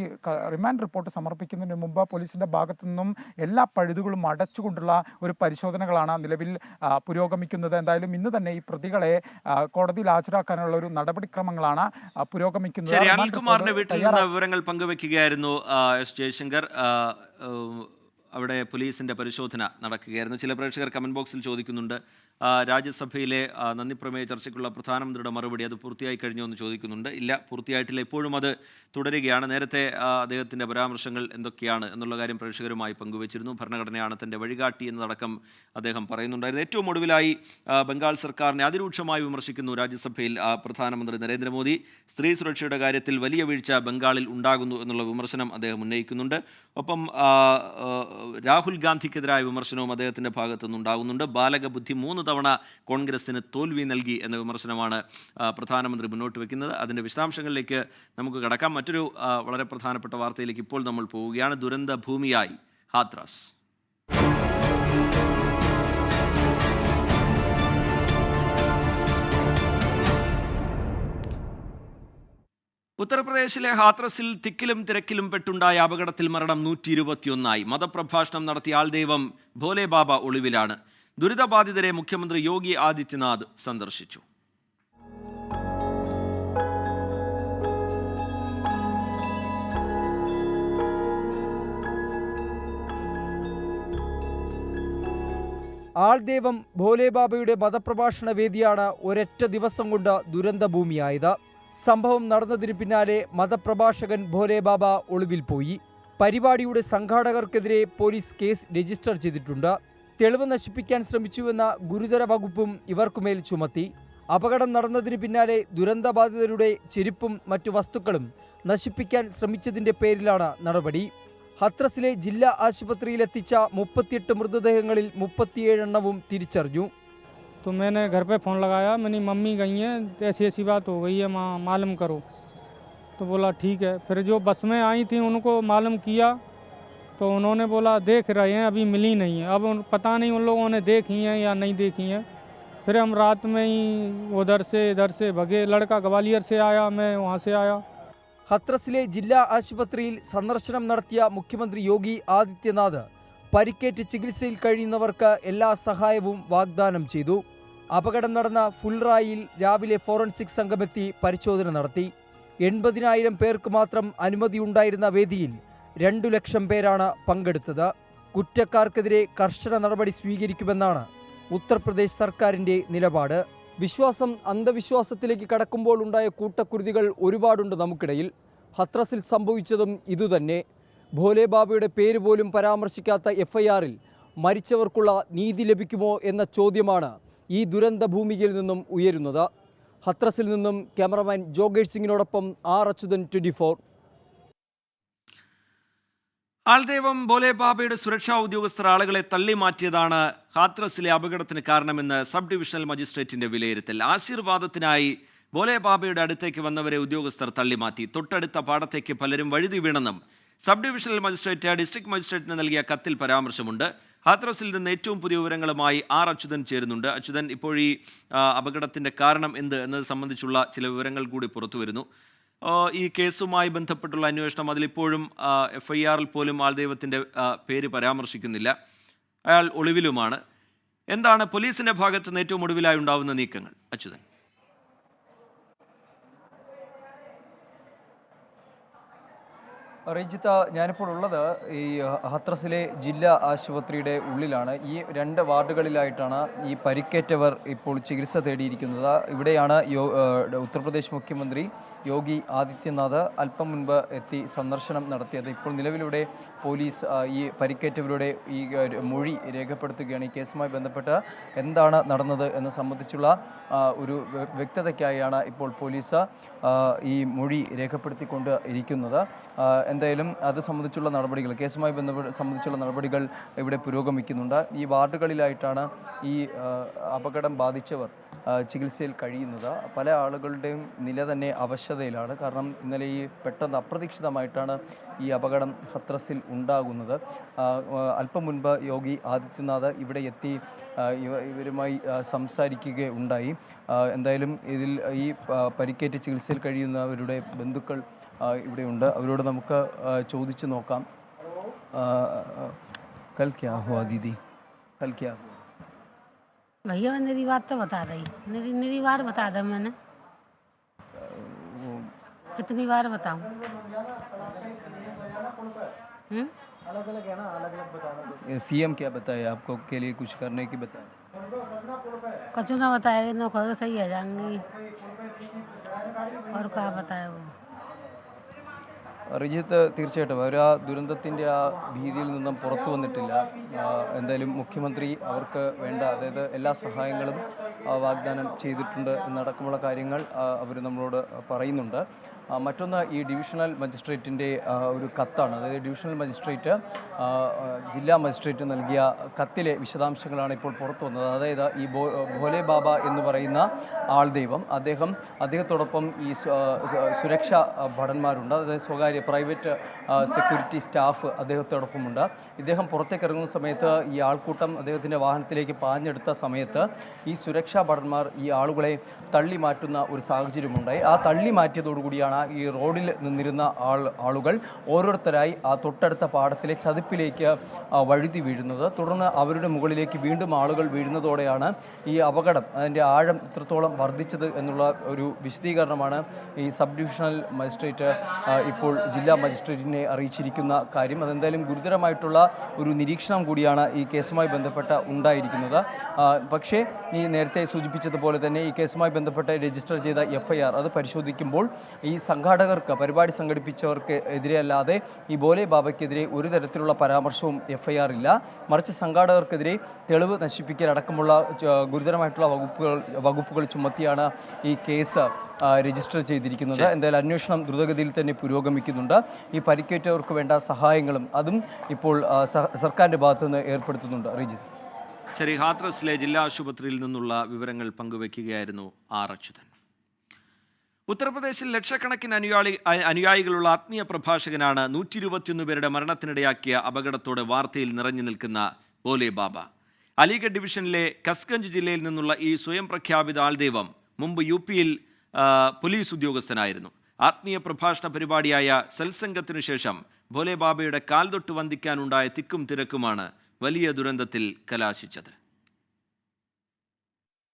റിമാൻഡ് റിപ്പോർട്ട് സമർപ്പിക്കുന്നതിന് മുമ്പ് പോലീസിൻ്റെ ഭാഗത്തു നിന്നും എല്ലാ പഴുതുകളും അടച്ചുകൊണ്ടുള്ള ഒരു പരിശോധനകളാണ് നിലവിൽ പുരോഗമിക്കുന്നത്. എന്തായാലും ഇന്ന് തന്നെ ഈ പ്രതികളെ കോടതിയിൽ ഹാജരാക്കാനുള്ള ഒരു നടപടിക്രമങ്ങളാണ് പുരോഗമിക്കുന്നത്. അനിൽകുമാറിന്റെ വീട്ടിൽ നിന്ന് വിവരങ്ങൾ പങ്കുവെക്കുകയായിരുന്നു എസ് ജയശങ്കർ. അവിടെ പോലീസിൻ്റെ പരിശോധന നടക്കുകയായിരുന്നു. ചില പ്രേക്ഷകർ കമൻറ്റ് ബോക്സിൽ ചോദിക്കുന്നുണ്ട്, രാജ്യസഭയിലെ നന്ദിപ്രമേയ ചർച്ചയ്ക്കുള്ള പ്രധാനമന്ത്രിയുടെ മറുപടി അത് പൂർത്തിയായി കഴിഞ്ഞോ എന്ന് ചോദിക്കുന്നുണ്ട്. ഇല്ല, പൂർത്തിയായിട്ടില്ല. ഇപ്പോഴും അത് തുടരുകയാണ്. നേരത്തെ അദ്ദേഹത്തിൻ്റെ പരാമർശങ്ങൾ എന്തൊക്കെയാണ് എന്നുള്ള കാര്യം പ്രേക്ഷകരുമായി പങ്കുവച്ചിരുന്നു. ഭരണഘടനയാണ് തൻ്റെ വഴികാട്ടി എന്നതടക്കം അദ്ദേഹം പറയുന്നുണ്ടായിരുന്നു. ഏറ്റവും ഒടുവിലായി ബംഗാൾ സർക്കാരിനെ അതിരൂക്ഷമായി വിമർശിക്കുന്നു രാജ്യസഭയിൽ പ്രധാനമന്ത്രി നരേന്ദ്രമോദി. സ്ത്രീ സുരക്ഷയുടെ കാര്യത്തിൽ വലിയ വീഴ്ച ബംഗാളിൽ ഉണ്ടാകുന്നു എന്നുള്ള വിമർശനം അദ്ദേഹം ഉന്നയിക്കുന്നുണ്ട്. ഒപ്പം രാഹുൽ ഗാന്ധിക്കെതിരായ വിമർശനവും അദ്ദേഹത്തിൻ്റെ ഭാഗത്തുനിന്നുണ്ടാകുന്നുണ്ട്. ബാലക ബുദ്ധി 3 തവണ കോൺഗ്രസിന് തോൽവി നൽകി എന്ന വിമർശനമാണ് പ്രധാനമന്ത്രി മുന്നോട്ട് വയ്ക്കുന്നത്. അതിൻ്റെ വിശദാംശങ്ങളിലേക്ക് നമുക്ക് കടക്കാം. മറ്റൊരു വളരെ പ്രധാനപ്പെട്ട വാർത്തയിലേക്ക് ഇപ്പോൾ നമ്മൾ പോവുകയാണ്. ദുരന്ത ഭൂമിയായി ഹാത്രാസ്. ഉത്തർപ്രദേശിലെ ഹാത്രസിൽ തിക്കിലും തിരക്കിലും പെട്ടുണ്ടായ അപകടത്തിൽ മരണം 121. മതപ്രഭാഷണം നടത്തിയ ആൾദൈവം ഭോലെ ബാബ ഒളിവിലാണ്. ദുരിതബാധിതരെ മുഖ്യമന്ത്രി യോഗി ആദിത്യനാഥ് സന്ദർശിച്ചു. ആൾദൈവം ഭോലെബാബയുടെ മതപ്രഭാഷണ വേദിയാണ് ഒരൊറ്റ ദിവസം കൊണ്ട് ദുരന്തഭൂമിയായത്. സംഭവം നടന്നതിന് പിന്നാലെ മതപ്രഭാഷകൻ ഭോലെബാബ ഒളിവിൽ പോയി. പരിപാടിയുടെ സംഘാടകർക്കെതിരെ പോലീസ് കേസ് രജിസ്റ്റർ ചെയ്തിട്ടുണ്ട്. തെളിവ് നശിപ്പിക്കാൻ ശ്രമിച്ചുവെന്ന ഗുരുതര വകുപ്പും ഇവർക്കുമേൽ ചുമത്തി. അപകടം നടന്നതിന് പിന്നാലെ ദുരന്തബാധിതരുടെ ചെരുപ്പും മറ്റു വസ്തുക്കളും നശിപ്പിക്കാൻ ശ്രമിച്ചതിന്റെ പേരിലാണ് നടപടി. ഹത്രസിലെ ജില്ലാ ആശുപത്രിയിലെത്തിച്ച 38 മൃതദേഹങ്ങളിൽ 37 എണ്ണവും തിരിച്ചറിഞ്ഞു. तो मैंने घर पे फ़ोन लगाया, मेरी मम्मी गई हैं, ऐसी ऐसी बात हो गई है, मालूम करो। तो बोला ठीक है। फिर जो बस में आई थी उनको मालूम किया तो उन्होंने बोला देख रहे हैं, अभी मिली नहीं है। अब पता नहीं उन लोगों ने देखी हैं या नहीं देखी हैं। फिर हम रात में ही उधर से इधर से भगे। लड़का ग्वालियर से आया, मैं वहाँ से आया. ഹത്രസിലെ ജില്ലാ ആശുപത്രിയിൽ സന്ദർശനം നടത്തിയ മുഖ്യമന്ത്രി യോഗി ആദിത്യനാഥ് പരിക്കേറ്റ് ചികിത്സയിൽ കഴിയുന്നവർക്ക് എല്ലാ സഹായവും വാഗ്ദാനം ചെയ്തു. അപകടം നടന്ന ഫുൽറായിൽ രാവിലെ ഫോറൻസിക് സംഘമെത്തി പരിശോധന നടത്തി. 80,000 പേർക്ക് മാത്രം അനുമതിയുണ്ടായിരുന്ന വേദിയിൽ 2 ലക്ഷം പേരാണ് പങ്കെടുത്തത്. കുറ്റക്കാർക്കെതിരെ കർശന നടപടി സ്വീകരിക്കുമെന്നാണ് ഉത്തർപ്രദേശ് സർക്കാരിൻ്റെ നിലപാട്. വിശ്വാസം അന്ധവിശ്വാസത്തിലേക്ക് കടക്കുമ്പോൾ ഉണ്ടായ കൂട്ടക്കുരുതികൾ ഒരുപാടുണ്ട് നമുക്കിടയിൽ. ഹത്രസിൽ സംഭവിച്ചതും ഇതുതന്നെ. ഭോലെബാബയുടെ പേര് പോലും പരാമർശിക്കാത്ത FIRൽ മരിച്ചവർക്കുള്ള നീതി ലഭിക്കുമോ എന്ന ചോദ്യമാണ് ഈ ദുരന്ത ഭൂമിയിൽ നിന്നും ഉയരുന്നത്. ഹത്രസിൽ നിന്നും ക്യാമറമാൻ ജോഗേഷ് സിംഗിനോടൊപ്പം R. അച്യുതൻ, 24. ആൾദൈവം ഭോലെ ബാബയുടെ സുരക്ഷാ ഉദ്യോഗസ്ഥർ ആളുകളെ തള്ളിമാറ്റിയതാണ് ഹാത്രസിലെ അപകടത്തിന് കാരണമെന്ന് സബ് ഡിവിഷണൽ മജിസ്ട്രേറ്റിന്റെ വിലയിരുത്തൽ. ആശീർവാദത്തിനായി ഭോലെ ബാബയുടെ അടുത്തേക്ക് വന്നവരെ ഉദ്യോഗസ്ഥർ തള്ളിമാറ്റി. തൊട്ടടുത്ത പാടത്തേക്ക് പലരും വഴുതി വീണെന്നും സബ് ഡിവിഷണൽ മജിസ്ട്രേറ്റ് ഡിസ്ട്രിക്ട് മജിസ്ട്രേറ്റിന് നൽകിയ കത്തിൽ പരാമർശമുണ്ട്. ഹാത്രസിൽ നിന്ന് ഏറ്റവും പുതിയ വിവരങ്ങളുമായി R. അച്യുതൻ ചേരുന്നുണ്ട്. അച്യുതൻ, ഇപ്പോൾ ഈ അപകടത്തിൻ്റെ കാരണം എന്ത് എന്നത് സംബന്ധിച്ചുള്ള ചില വിവരങ്ങൾ കൂടി പുറത്തു വരുന്നു. ഈ കേസുമായി ബന്ധപ്പെട്ടുള്ള അന്വേഷണം അതിലിപ്പോഴും FIR-ൽ പോലും ആൾദൈവത്തിൻ്റെ പേര് പരാമർശിക്കുന്നില്ല. അയാൾ ഒളിവിലുമാണ്. എന്താണ് പോലീസിൻ്റെ ഭാഗത്ത് നിന്ന് ഏറ്റവും ഒടുവിലായി ഉണ്ടാവുന്ന നീക്കങ്ങൾ? അച്യുതൻ. റീജിത്ത, ഞാനിപ്പോൾ ഉള്ളത് ഈ ഹത്രസിലെ ജില്ലാ ആശുപത്രിയുടെ ഉള്ളിലാണ്. ഈ 2 വാർഡുകളിലായിട്ടാണ് ഈ പരിക്കേറ്റവർ ഇപ്പോൾ ചികിത്സ തേടിയിരിക്കുന്നത്. ഇവിടെയാണ് ഉത്തർപ്രദേശ് മുഖ്യമന്ത്രി യോഗി ആദിത്യനാഥ് അല്പം മുൻപ് എത്തി സന്ദർശനം നടത്തിയത്. ഇപ്പോൾ നിലവിലൂടെ പോലീസ് ഈ പരിക്കേറ്റവരുടെ ഈ മൊഴി രേഖപ്പെടുത്തുകയാണ്. ഈ കേസുമായി ബന്ധപ്പെട്ട് എന്താണ് നടന്നത് എന്ന് സംബന്ധിച്ചുള്ള ഒരു വ്യക്തതയ്ക്കായാണ് ഇപ്പോൾ പോലീസ് ഈ മൊഴി രേഖപ്പെടുത്തിക്കൊണ്ട് ഇരിക്കുന്നത്. എന്തായാലും അത് സംബന്ധിച്ചുള്ള നടപടികൾ, കേസുമായി സംബന്ധിച്ചുള്ള നടപടികൾ ഇവിടെ പുരോഗമിക്കുന്നുണ്ട്. ഈ വാർഡുകളിലായിട്ടാണ് ഈ അപകടം ബാധിച്ചവർ ചികിത്സയിൽ കഴിയുന്നത്. പല ആളുകളുടെയും നില തന്നെ അവശതയിലാണ്. കാരണം ഇന്നലെ ഈ പെട്ടെന്ന് അപ്രതീക്ഷിതമായിട്ടാണ് ഈ അപകടം ഹത്രസിൽ ഉണ്ടാകുന്നത്. അല്പം മുൻപ് യോഗി ആദിത്യനാഥ് ഇവിടെ എത്തി ഇവരുമായി സംസാരിക്കുകയുണ്ടായി. എന്തായാലും ഇതിൽ ഈ പരിക്കേറ്റ് ചികിത്സയിൽ കഴിയുന്നവരുടെ ബന്ധുക്കൾ ഇവിടെയുണ്ട്. അവരോട് നമുക്ക് ചോദിച്ചു നോക്കാം. കൽ ക്യാ ഹുവാ ദീദി, കൽ ക്യാ ഹുവാ? भैया मेरी बात तो बता रही, मेरी बार बता दो। मैंने कितनी बार बताऊं? सीएम क्या बताया आपको, के लिए कुछ करने की बताया? कुछ ना बताया, ना कहोगे सही आ जाएंगी और क्या बताया वो. റിജിത്ത്, തീർച്ചയായിട്ടും അവർ ആ ദുരന്തത്തിൻ്റെ ആ ഭീതിയിൽ നിന്നും പുറത്തു വന്നിട്ടില്ല. എന്തായാലും മുഖ്യമന്ത്രി അവർക്ക് വേണ്ട, അതായത് എല്ലാ സഹായങ്ങളും വാഗ്ദാനം ചെയ്തിട്ടുണ്ട് എന്നടക്കമുള്ള കാര്യങ്ങൾ അവർ നമ്മളോട് പറയുന്നുണ്ട്. മറ്റൊന്ന്, ഈ ഡിവിഷണൽ മജിസ്ട്രേറ്റിൻ്റെ ഒരു കത്താണ്. അതായത് ഡിവിഷണൽ മജിസ്ട്രേറ്റ് ജില്ലാ മജിസ്ട്രേറ്റ് നൽകിയ കത്തിലെ വിശദാംശങ്ങളാണ് ഇപ്പോൾ പുറത്തു വന്നത്. അതായത് ഈ ഭോലെ ബാബ എന്ന് പറയുന്ന ആൾദൈവം, അദ്ദേഹത്തോടൊപ്പം ഈ സുരക്ഷാ ഭടന്മാരുണ്ട്. അതായത് സ്വകാര്യ പ്രൈവറ്റ് സെക്യൂരിറ്റി സ്റ്റാഫ് അദ്ദേഹത്തോടൊപ്പമുണ്ട്. ഇദ്ദേഹം പുറത്തേക്ക് ഇറങ്ങുന്ന സമയത്ത് ഈ ആൾക്കൂട്ടം അദ്ദേഹത്തിൻ്റെ വാഹനത്തിലേക്ക് പാഞ്ഞെടുത്ത സമയത്ത് ഈ സുരക്ഷാ ഭടന്മാർ ഈ ആളുകളെ തള്ളി മാറ്റുന്ന ഒരു സാഹചര്യമുണ്ടായി. ആ തള്ളി മാറ്റിയതോടുകൂടിയാണ് ഈ റോഡിൽ നിന്നിരുന്ന ആളുകൾ ഓരോരുത്തരായി ആ തൊട്ടടുത്ത പാടത്തിലെ ചതുപ്പിലേക്ക് വഴുതി വീഴുന്നത്. തുടർന്ന് അവരുടെ മുകളിലേക്ക് വീണ്ടും ആളുകൾ വീഴുന്നതോടെയാണ് ഈ അപകടം, അതിൻ്റെ ആഴം ഇത്രത്തോളം വർദ്ധിച്ചത് എന്നുള്ള ഒരു വിശദീകരണമാണ് ഈ സബ് ഡിവിഷണൽ മജിസ്ട്രേറ്റ് ഇപ്പോൾ ജില്ലാ മജിസ്ട്രേറ്റിനെ അറിയിച്ചിരിക്കുന്ന കാര്യം. അതെന്തായാലും ഗുരുതരമായിട്ടുള്ള ഒരു നിരീക്ഷണം കൂടിയാണ് ഈ കേസുമായി ബന്ധപ്പെട്ട് ഉണ്ടായിരിക്കുന്നത്. പക്ഷേ ഈ നേരത്തെ സൂചിപ്പിച്ചതുപോലെ തന്നെ ഈ കേസുമായി ബന്ധപ്പെട്ട് രജിസ്റ്റർ ചെയ്ത FIR അത് പരിശോധിക്കുമ്പോൾ ഈ സംഘാടകർക്ക്, പരിപാടി സംഘടിപ്പിച്ചവർക്ക് എതിരെ അല്ലാതെ ഈ ഭോലെ ബാബയ്ക്കെതിരെ ഒരു തരത്തിലുള്ള പരാമർശവും FIR ഇല്ല. മറിച്ച് സംഘാടകർക്കെതിരെ തെളിവ് നശിപ്പിക്കൽ അടക്കമുള്ള ഗുരുതരമായിട്ടുള്ള വകുപ്പുകൾ ചുമത്തിയാണ് ഈ കേസ് രജിസ്റ്റർ ചെയ്തിരിക്കുന്നത്. എന്തായാലും അന്വേഷണം ദ്രുതഗതിയിൽ തന്നെ പുരോഗമിക്കുന്നുണ്ട്. ഈ പരിക്കേറ്റവർക്ക് വേണ്ട സഹായങ്ങളും അതും ഇപ്പോൾ സർക്കാരിൻ്റെ ഭാഗത്തുനിന്ന് ഏർപ്പെടുത്തുന്നുണ്ട്. റിജിത്ത്, ശരി. ഹാത്രസിലെ ജില്ലാ ആശുപത്രിയിൽ നിന്നുള്ള വിവരങ്ങൾ പങ്കുവയ്ക്കുകയായിരുന്നു അച്യുതൻ. ഉത്തർപ്രദേശിൽ ലക്ഷക്കണക്കിന് അനുയായികളുള്ള ആത്മീയ പ്രഭാഷകനാണ് 121 പേരുടെ മരണത്തിനിടയാക്കിയ അപകടത്തോടെ വാർത്തയിൽ നിറഞ്ഞു നിൽക്കുന്ന ഭോലെ ബാബ. അലിഗഡ് ഡിവിഷനിലെ കസ്ഗഞ്ച് ജില്ലയിൽ നിന്നുള്ള ഈ സ്വയം പ്രഖ്യാപിത ആൾദൈവം മുമ്പ് UP-യിൽ പോലീസ് ഉദ്യോഗസ്ഥനായിരുന്നു. ആത്മീയ പ്രഭാഷണ പരിപാടിയായ സത്സംഗത്തിനു ശേഷം ഭോലെ ബാബയുടെ കാൽതൊട്ട് വന്ദിക്കാനുണ്ടായ തിക്കും തിരക്കുമാണ് വലിയ ദുരന്തത്തിൽ കലാശിച്ചത്.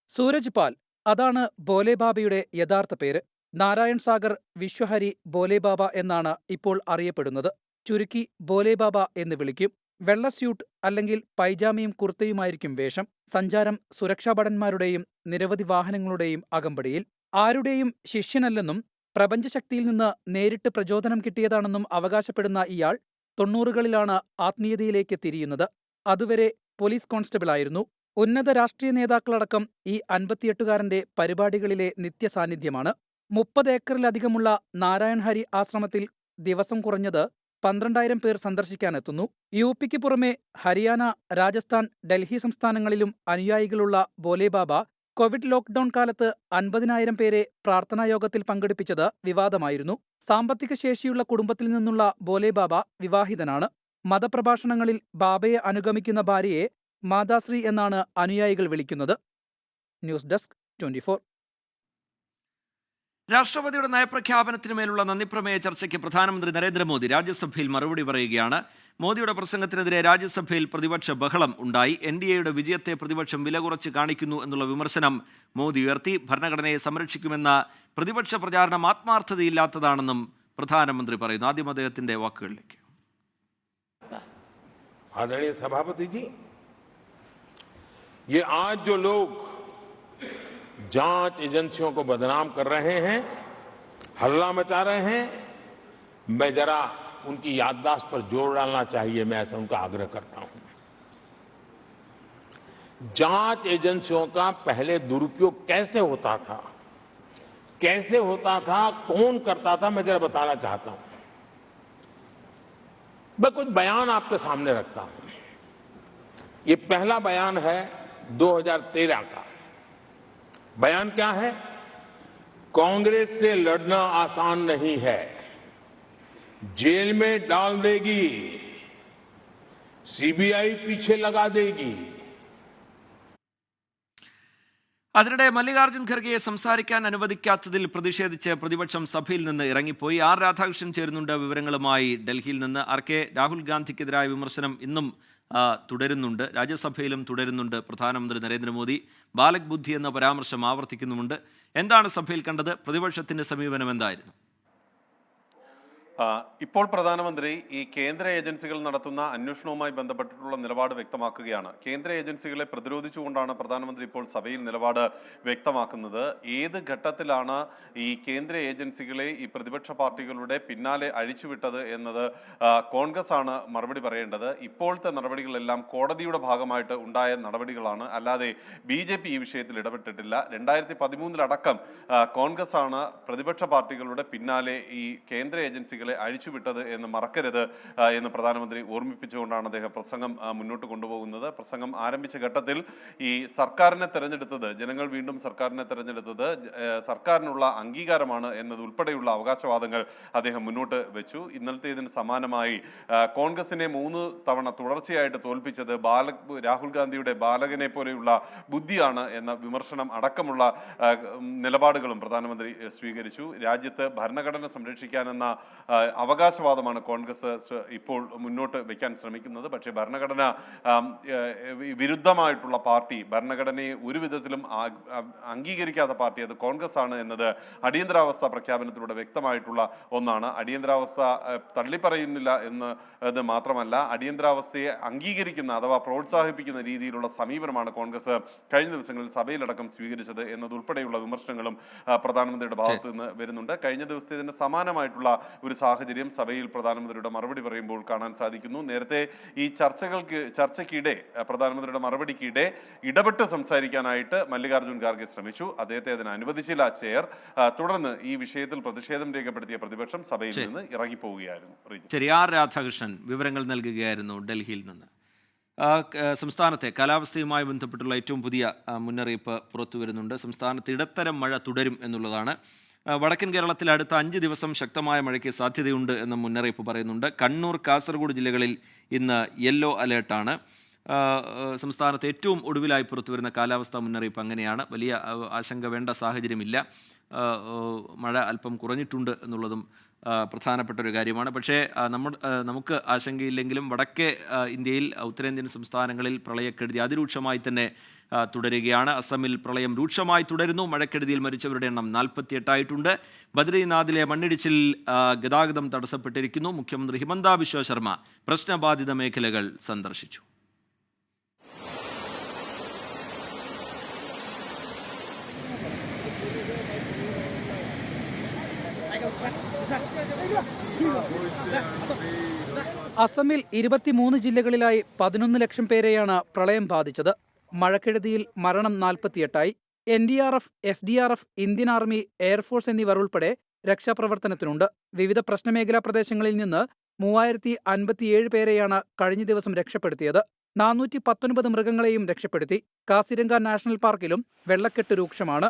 സൂരജ് പാൽ, അതാണ് ഭോലെ ബാബയുടെ യഥാർത്ഥ പേര്. നാരായൺ സാഗർ വിശ്വഹരി ഭോലെ ബാബ എന്നാണ് ഇപ്പോൾ അറിയപ്പെടുന്നത്. ചുരുക്കി ഭോലെ ബാബ എന്ന് വിളിക്കും. വെള്ള സ്യൂട്ട് അല്ലെങ്കിൽ പൈജാമയും കുർത്തയുമായിരിക്കും വേഷം. സഞ്ചാരം സുരക്ഷാഭടന്മാരുടെയും നിരവധി വാഹനങ്ങളുടെയും അകമ്പടിയിൽ. ആരുടെയും ശിഷ്യനല്ലെന്നും പ്രപഞ്ചശക്തിയിൽ നിന്ന് നേരിട്ട് പ്രചോദനം കിട്ടിയതാണെന്നും അവകാശപ്പെടുന്ന ഇയാൾ 90കളിലാണ് ആത്മീയതയിലേക്ക് തിരിയുന്നത്. അതുവരെ പോലീസ് കോൺസ്റ്റബിളായിരുന്നു. ഉന്നത രാഷ്ട്രീയ നേതാക്കളടക്കം ഈ 58കാരന്റെ പരിപാടികളിലെ നിത്യസാന്നിധ്യമാണ്. 30 ഏക്കറിലധികമുള്ള നാരായൺ ഹരി ആശ്രമത്തിൽ ദിവസം കുറഞ്ഞത് 12,000 പേർ സന്ദർശിക്കാനെത്തുന്നു. UP-ക്ക് പുറമെ ഹരിയാന, രാജസ്ഥാൻ, ഡൽഹി സംസ്ഥാനങ്ങളിലും അനുയായികളുള്ള ഭോലെ ബാബ കോവിഡ് ലോക്ക്ഡൌൺ കാലത്ത് 50,000 പേരെ പ്രാർത്ഥനായോഗത്തിൽ പങ്കെടുപ്പിച്ചത് വിവാദമായിരുന്നു. സാമ്പത്തിക ശേഷിയുള്ള കുടുംബത്തിൽ നിന്നുള്ള ഭോലെ ബാബ വിവാഹിതനാണ്. മതപ്രഭാഷണങ്ങളിൽ ബാബയെ അനുഗമിക്കുന്ന ഭാര്യയെ മാതാശ്രീ എന്നാണ് അനുയായികൾ വിളിക്കുന്നത്. News desk 24. രാഷ്ട്രപതിയുടെ നയപ്രഖ്യാപനത്തിന് മേലുള്ള നന്ദിപ്രമേയ ചർച്ചയ്ക്ക് പ്രധാനമന്ത്രി നരേന്ദ്രമോദി രാജ്യസഭയിൽ മറുപടി പറയുകയാണ്. മോദിയുടെ പ്രസംഗത്തിനെതിരെ രാജ്യസഭയിൽ പ്രതിപക്ഷ ബഹളം ഉണ്ടായി. NDAയുടെ വിജയത്തെ പ്രതിപക്ഷം വില കുറച്ച് കാണിക്കുന്നു എന്നുള്ള വിമർശനം മോദി ഉയർത്തി. ഭരണഘടനയെ സംരക്ഷിക്കുമെന്ന പ്രതിപക്ഷ പ്രചാരണം ആത്മാർത്ഥതയില്ലാത്തതാണെന്നും പ്രധാനമന്ത്രി പറയുന്നു. ആദ്യം അദ്ദേഹത്തിന്റെ വാക്കുകളിലേക്ക്. आदरणीय सभापति जी, ये आज जो लोग जांच एजेंसियों को बदनाम कर रहे हैं, हल्ला मचा रहे हैं, मैं जरा उनकी याददाश्त पर जोर डालना चाहिए, मैं ऐसा उनका आग्रह करता हूं। जांच एजेंसियों का पहले दुरुपयोग कैसे होता था, कौन करता था, मैं जरा बताना चाहता हूं। मैं कुछ बयान आपके सामने रखता हूं। ये पहला बयान है 2013 का। बयान क्या है? कांग्रेस से लड़ना आसान नहीं है, जेल में डाल देगी, CBI पीछे लगा देगी। അതിനിടെ മല്ലികാർജ്ജുൻ ഖർഗെയെ സംസാരിക്കാൻ അനുവദിക്കാത്തതിൽ പ്രതിഷേധിച്ച് പ്രതിപക്ഷം സഭയിൽ നിന്ന് ഇറങ്ങിപ്പോയി. ആർ രാധാകൃഷ്ണൻ ചേരുന്നുണ്ട് വിവരങ്ങളുമായി ഡൽഹിയിൽ നിന്ന്. RK, രാഹുൽ ഗാന്ധിക്കെതിരായ വിമർശനം ഇന്നും തുടരുന്നുണ്ട്, രാജ്യസഭയിലും തുടരുന്നുണ്ട്. പ്രധാനമന്ത്രി നരേന്ദ്രമോദി ബാലക് ബുദ്ധി എന്ന പരാമർശം ആവർത്തിക്കുന്നുമുണ്ട്. എന്താണ് സഭയിൽ കണ്ടത്? പ്രതിപക്ഷത്തിന്റെ സമീപനം എന്തായിരുന്നു? ഇപ്പോൾ പ്രധാനമന്ത്രി ഈ കേന്ദ്ര ഏജൻസികൾ നടത്തുന്ന അന്വേഷണവുമായി ബന്ധപ്പെട്ടിട്ടുള്ള നിലപാട് വ്യക്തമാക്കുകയാണ്. കേന്ദ്ര ഏജൻസികളെ പ്രതിരോധിച്ചുകൊണ്ടാണ് പ്രധാനമന്ത്രി ഇപ്പോൾ സഭയിൽ നിലപാട് വ്യക്തമാക്കുന്നത്. ഏത് ഘട്ടത്തിലാണ് ഈ കേന്ദ്ര ഏജൻസികളെ ഈ പ്രതിപക്ഷ പാർട്ടികളുടെ പിന്നാലെ അഴിച്ചുവിട്ടത് എന്നത് കോൺഗ്രസ് ആണ് മറുപടി പറയേണ്ടത്. ഇപ്പോഴത്തെ നടപടികളെല്ലാം കോടതിയുടെ ഭാഗമായിട്ട് ഉണ്ടായ നടപടികളാണ്, അല്ലാതെ BJP ഈ വിഷയത്തിൽ ഇടപെട്ടിട്ടില്ല. 2013 കോൺഗ്രസ് ആണ് പ്രതിപക്ഷ പാർട്ടികളുടെ പിന്നാലെ ഈ കേന്ദ്ര ഏജൻസികളെ അഴിച്ചുവിട്ടത് എന്ന് മറക്കരുത് എന്ന് പ്രധാനമന്ത്രി ഓർമ്മിപ്പിച്ചുകൊണ്ടാണ് അദ്ദേഹം പ്രസംഗം മുന്നോട്ട് കൊണ്ടുപോകുന്നത്. പ്രസംഗം ആരംഭിച്ച ഘട്ടത്തിൽ ഈ സർക്കാരിനെ തെരഞ്ഞെടുത്തത്, ജനങ്ങൾ വീണ്ടും സർക്കാരിനെ തെരഞ്ഞെടുത്തത് സർക്കാരിനുള്ള അംഗീകാരമാണ് എന്നതുൾപ്പെടെയുള്ള അവകാശവാദങ്ങൾ അദ്ദേഹം മുന്നോട്ട് വെച്ചു. ഇന്നലത്തേതിന് സമാനമായി കോൺഗ്രസിനെ 3 തവണ തുടർച്ചയായിട്ട് തോൽപ്പിച്ചത് രാഹുൽ ഗാന്ധിയുടെ ബാലകനെ പോലെയുള്ള ബുദ്ധിയാണ് എന്ന വിമർശനം അടക്കമുള്ള നിലപാടുകളും പ്രധാനമന്ത്രി സ്വീകരിച്ചു. രാജ്യത്ത് ഭരണഘടന സംരക്ഷിക്കാനെന്ന അവകാശവാദമാണ് കോൺഗ്രസ് ഇപ്പോൾ മുന്നോട്ട് വയ്ക്കാൻ ശ്രമിക്കുന്നത്. പക്ഷേ ഭരണഘടന വിരുദ്ധമായിട്ടുള്ള പാർട്ടി, ഭരണഘടനയെ ഒരു വിധത്തിലും അംഗീകരിക്കാത്ത പാർട്ടി അത് കോൺഗ്രസ് ആണ് എന്നത് അടിയന്തരാവസ്ഥ പ്രഖ്യാപനത്തിലൂടെ വ്യക്തമായിട്ടുള്ള ഒന്നാണ്. അടിയന്തരാവസ്ഥ തള്ളിപ്പറയുന്നില്ല എന്നത് മാത്രമല്ല, അടിയന്തരാവസ്ഥയെ അംഗീകരിക്കുന്ന അഥവാ പ്രോത്സാഹിപ്പിക്കുന്ന രീതിയിലുള്ള സമീപനമാണ് കോൺഗ്രസ് കഴിഞ്ഞ ദിവസങ്ങളിൽ സഭയിലടക്കം സ്വീകരിച്ചത് എന്നതുൾപ്പെടെയുള്ള വിമർശനങ്ങളും പ്രധാനമന്ത്രിയുടെ ഭാഗത്ത് നിന്ന് വരുന്നുണ്ട്. കഴിഞ്ഞ ദിവസത്തേതിന് സമാനമായിട്ടുള്ള ഒരു സാഹചര്യം സഭയിൽ പ്രധാനമന്ത്രിയുടെ മറുപടി പറയുമ്പോൾ കാണാൻ സാധിക്കുന്നു. നേരത്തെ ഈ ചർച്ചയ്ക്കിടെ പ്രധാനമന്ത്രിയുടെ മറുപടിക്കിടെ ഇടപെട്ട് സംസാരിക്കാനായിട്ട് മല്ലികാർജ്ജുൻ ഖാർഗെ ശ്രമിച്ചു. അദ്ദേഹത്തെ അതിന് അനുവദിച്ചില്ല ചെയർ. തുടർന്ന് ഈ വിഷയത്തിൽ പ്രതിഷേധം രേഖപ്പെടുത്തിയ പ്രതിപക്ഷം സഭയിൽ നിന്ന് ഇറങ്ങിപ്പോവുകയായിരുന്നു. ശരി, ആർ രാധാകൃഷ്ണൻ വിവരങ്ങൾ നൽകുകയായിരുന്നു ഡൽഹിയിൽ നിന്ന്. സംസ്ഥാനത്തെ കാലാവസ്ഥയുമായി ബന്ധപ്പെട്ടുള്ള ഏറ്റവും പുതിയ മുന്നറിയിപ്പ് പുറത്തു വരുന്നുണ്ട്. സംസ്ഥാനത്ത് ഇടത്തരം മഴ തുടരും എന്നുള്ളതാണ്. വടക്കൻ കേരളത്തിൽ അടുത്ത 5 ദിവസം ശക്തമായ മഴയ്ക്ക് സാധ്യതയുണ്ട് എന്ന മുന്നറിയിപ്പ് പറയുന്നുണ്ട്. കണ്ണൂർ, കാസർഗോഡ് ജില്ലകളിൽ ഇന്ന് യെല്ലോ അലേർട്ടാണ്. സംസ്ഥാനത്ത് ഏറ്റവും ഒടുവിലായി പുറത്തുവരുന്ന കാലാവസ്ഥാ മുന്നറിയിപ്പ് അങ്ങനെയാണ്. വലിയ ആശങ്ക വേണ്ട സാഹചര്യമില്ല. മഴ അല്പം കുറഞ്ഞിട്ടുണ്ട് എന്നുള്ളതും പ്രധാനപ്പെട്ട ഒരു കാര്യമാണ്. പക്ഷേ നമുക്ക് ആശങ്കയില്ലെങ്കിലും വടക്കേ ഇന്ത്യയിൽ, ഉത്തരേന്ത്യൻ സംസ്ഥാനങ്ങളിൽ പ്രളയക്കെടുതി അതിരൂക്ഷമായി തന്നെ തുടരുകയാണ്. അസമിൽ പ്രളയം രൂക്ഷമായി തുടരുന്നു. മഴക്കെടുതിയിൽ മരിച്ചവരുടെ എണ്ണം 48 ആയിട്ടുണ്ട്. ബദ്രീനാഥിലെ മണ്ണിടിച്ചിൽ ഗതാഗതം തടസ്സപ്പെട്ടിരിക്കുന്നു. മുഖ്യമന്ത്രി ഹിമന്ത ബിശ്വ ശർമ്മ പ്രശ്നബാധിത മേഖലകൾ സന്ദർശിച്ചു. അസമിൽ 23 ജില്ലകളിലായി 11 ലക്ഷം പേരെയാണ് പ്രളയം ബാധിച്ചത്. മഴക്കെടുതിയിൽ മരണം 48ആയി. NDRF, SDRF, Indian army, air force എന്നിവർ ഉൾപ്പെടെ രക്ഷാപ്രവർത്തനത്തിനുണ്ട്. വിവിധ പ്രശ്നമേഖലാ പ്രദേശങ്ങളിൽ നിന്ന് 3057 പേരെയാണ് കഴിഞ്ഞ ദിവസം രക്ഷപ്പെടുത്തിയത്. 419 മൃഗങ്ങളെയും രക്ഷപ്പെടുത്തി. കാസിരംഗ നാഷണൽ പാർക്കിലും വെള്ളക്കെട്ട് രൂക്ഷമാണ്.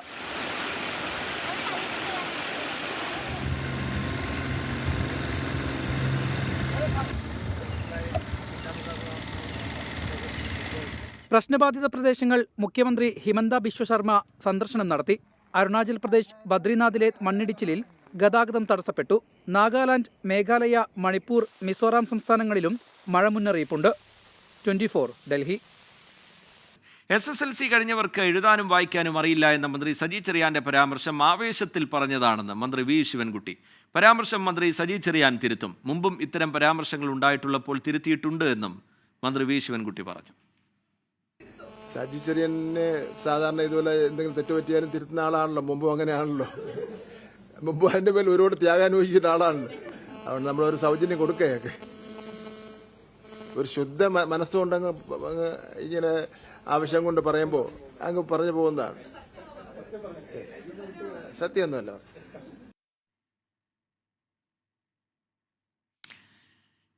പ്രശ്നബാധിത പ്രദേശങ്ങൾ മുഖ്യമന്ത്രി ഹിമന്ത ബിശ്വ ശർമ്മ സന്ദർശനം നടത്തി. അരുണാചൽ പ്രദേശ് ബദ്രിനാഥിലെ മണ്ണിടിച്ചിലിൽ ഗതാഗതം തടസ്സപ്പെട്ടു. നാഗാലാൻഡ്, മേഘാലയ, മണിപ്പൂർ, മിസോറാം സംസ്ഥാനങ്ങളിലും മഴ മുന്നറിയിപ്പുണ്ട്. 24 ഡൽഹി. SSLC കഴിഞ്ഞവർക്ക് എഴുതാനും വായിക്കാനും അറിയില്ല എന്ന മന്ത്രി സജി ചെറിയാന്റെ പരാമർശം ആവേശത്തിൽ പറഞ്ഞതാണെന്ന് മന്ത്രി വി ശിവൻകുട്ടി. പരാമർശം മന്ത്രി സജി ചെറിയാൻ തിരുത്തും. മുമ്പും ഇത്തരം പരാമർശങ്ങൾ ഉണ്ടായിട്ടുള്ളപ്പോൾ തിരുത്തിയിട്ടുണ്ട് എന്നും മന്ത്രി വി ശിവൻകുട്ടി പറഞ്ഞു. സജി ചെറിയനെ സാധാരണ ഇതുപോലെ എന്തെങ്കിലും തെറ്റുപറ്റിയാലും തിരുത്തുന്ന ആളാണല്ലോ. മുമ്പും അങ്ങനെയാണല്ലോ. മുമ്പ് അതിന്റെ പേരിൽ ഒരുപാട് ത്യാഗാനുഭവിച്ചിട്ട ആളാണല്ലോ. അതുകൊണ്ട് നമ്മളൊരു സൗജന്യം കൊടുക്കുകയൊക്കെ ഒരു ശുദ്ധ മനസ്സുകൊണ്ടങ്ങ് ഇങ്ങനെ ആവശ്യം കൊണ്ട് പറയുമ്പോൾ അങ്ങ് പറഞ്ഞു പോകുന്നതാണ്. സത്യമൊന്നുമല്ല.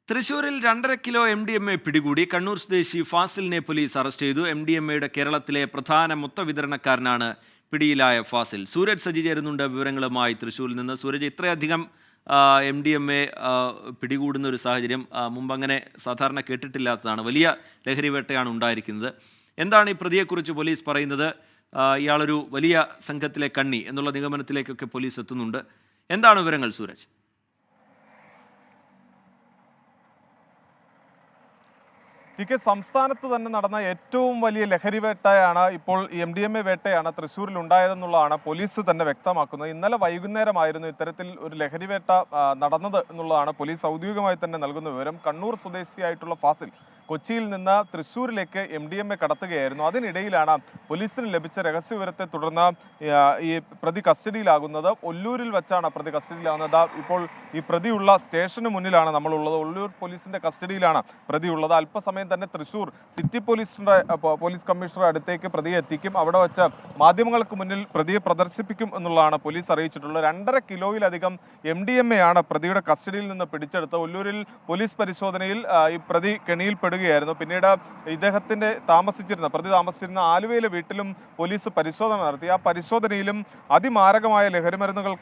തൃശൂരിൽ 2.5 കിലോ MDMA പിടികൂടി. കണ്ണൂർ സ്വദേശി ഫാസിലിനെ പോലീസ് അറസ്റ്റ് ചെയ്തു. MDMAയുടെ കേരളത്തിലെ പ്രധാന മൊത്തവിതരണക്കാരനാണ് പിടിയിലായ ഫാസിൽ. സൂരജ് സജി ചേരുന്നുണ്ട് വിവരങ്ങളുമായി തൃശൂരിൽ നിന്ന്. സൂരജ്, ഇത്രയധികം MDMA പിടികൂടുന്ന ഒരു സാഹചര്യം മുമ്പ് അങ്ങനെ സാധാരണ കേട്ടിട്ടില്ലാത്തതാണ്. വലിയ ലഹരിവേട്ടയാണ് ഉണ്ടായിരിക്കുന്നത്. എന്താണ് ഈ പ്രതിയെക്കുറിച്ച് പോലീസ് പറയുന്നത്? ഇയാളൊരു വലിയ സംഘത്തിലെ കണ്ണി എന്നുള്ള നിഗമനത്തിലേക്കൊക്കെ പോലീസ് എത്തുന്നുണ്ട്. എന്താണ് വിവരങ്ങൾ സൂരജ്? സംസ്ഥാനത്ത് തന്നെ നടന്ന ഏറ്റവും വലിയ ലഹരി വേട്ടയാണ് ഇപ്പോൾ MDMA വേട്ടയാണ് തൃശ്ശൂരിൽ ഉണ്ടായതെന്നുള്ളതാണ് പോലീസ് തന്നെ വ്യക്തമാക്കുന്നത്. ഇന്നലെ വൈകുന്നേരമായിരുന്നു ഇത്തരത്തിൽ ഒരു ലഹരി വേട്ട നടന്നത് എന്നുള്ളതാണ് പോലീസ് ഔദ്യോഗികമായി തന്നെ നൽകുന്ന വിവരം. കണ്ണൂർ സ്വദേശിയായിട്ടുള്ള ഫാസിൽ കൊച്ചിയിൽ നിന്ന് തൃശ്ശൂരിലേക്ക് MDMA കടത്തുകയായിരുന്നു. അതിനിടയിലാണ് പോലീസിന് ലഭിച്ച രഹസ്യവിവരത്തെ തുടർന്ന് ഈ പ്രതി കസ്റ്റഡിയിലാകുന്നത്. ഒല്ലൂരിൽ വെച്ചാണ് പ്രതി കസ്റ്റഡിയിലാകുന്നത്. ഇപ്പോൾ ഈ പ്രതിയുള്ള സ്റ്റേഷന് മുന്നിലാണ് നമ്മളുള്ളത്. ഒല്ലൂർ പോലീസിന്റെ കസ്റ്റഡിയിലാണ് പ്രതിയുള്ളത്. അല്പസമയം തന്നെ തൃശ്ശൂർ സിറ്റി പോലീസ് കമ്മീഷണർ അടുത്തേക്ക് പ്രതിയെ എത്തിക്കും. അവിടെ വെച്ച് മാധ്യമങ്ങൾക്ക് മുന്നിൽ പ്രതിയെ പ്രദർശിപ്പിക്കും എന്നുള്ളതാണ് പോലീസ് അറിയിച്ചിട്ടുള്ളത്. 2.5 കിലോയിലധികം MDMA ആണ് പ്രതിയുടെ കസ്റ്റഡിയിൽ നിന്ന് പിടിച്ചെടുത്തത്. ഒല്ലൂരിൽ പോലീസ് പരിശോധനയിൽ ഈ പ്രതി കെണിയിൽപ്പെടുകയായിരുന്നു. പിന്നീട് പ്രതി താമസിച്ചിരുന്ന ആലുവയിലെ വീട്ടിലും പോലീസ് പരിശോധന നടത്തി. ആ പരിശോധനയിലും അതിമാരകമായ ലഹരിമരുന്നുകൾ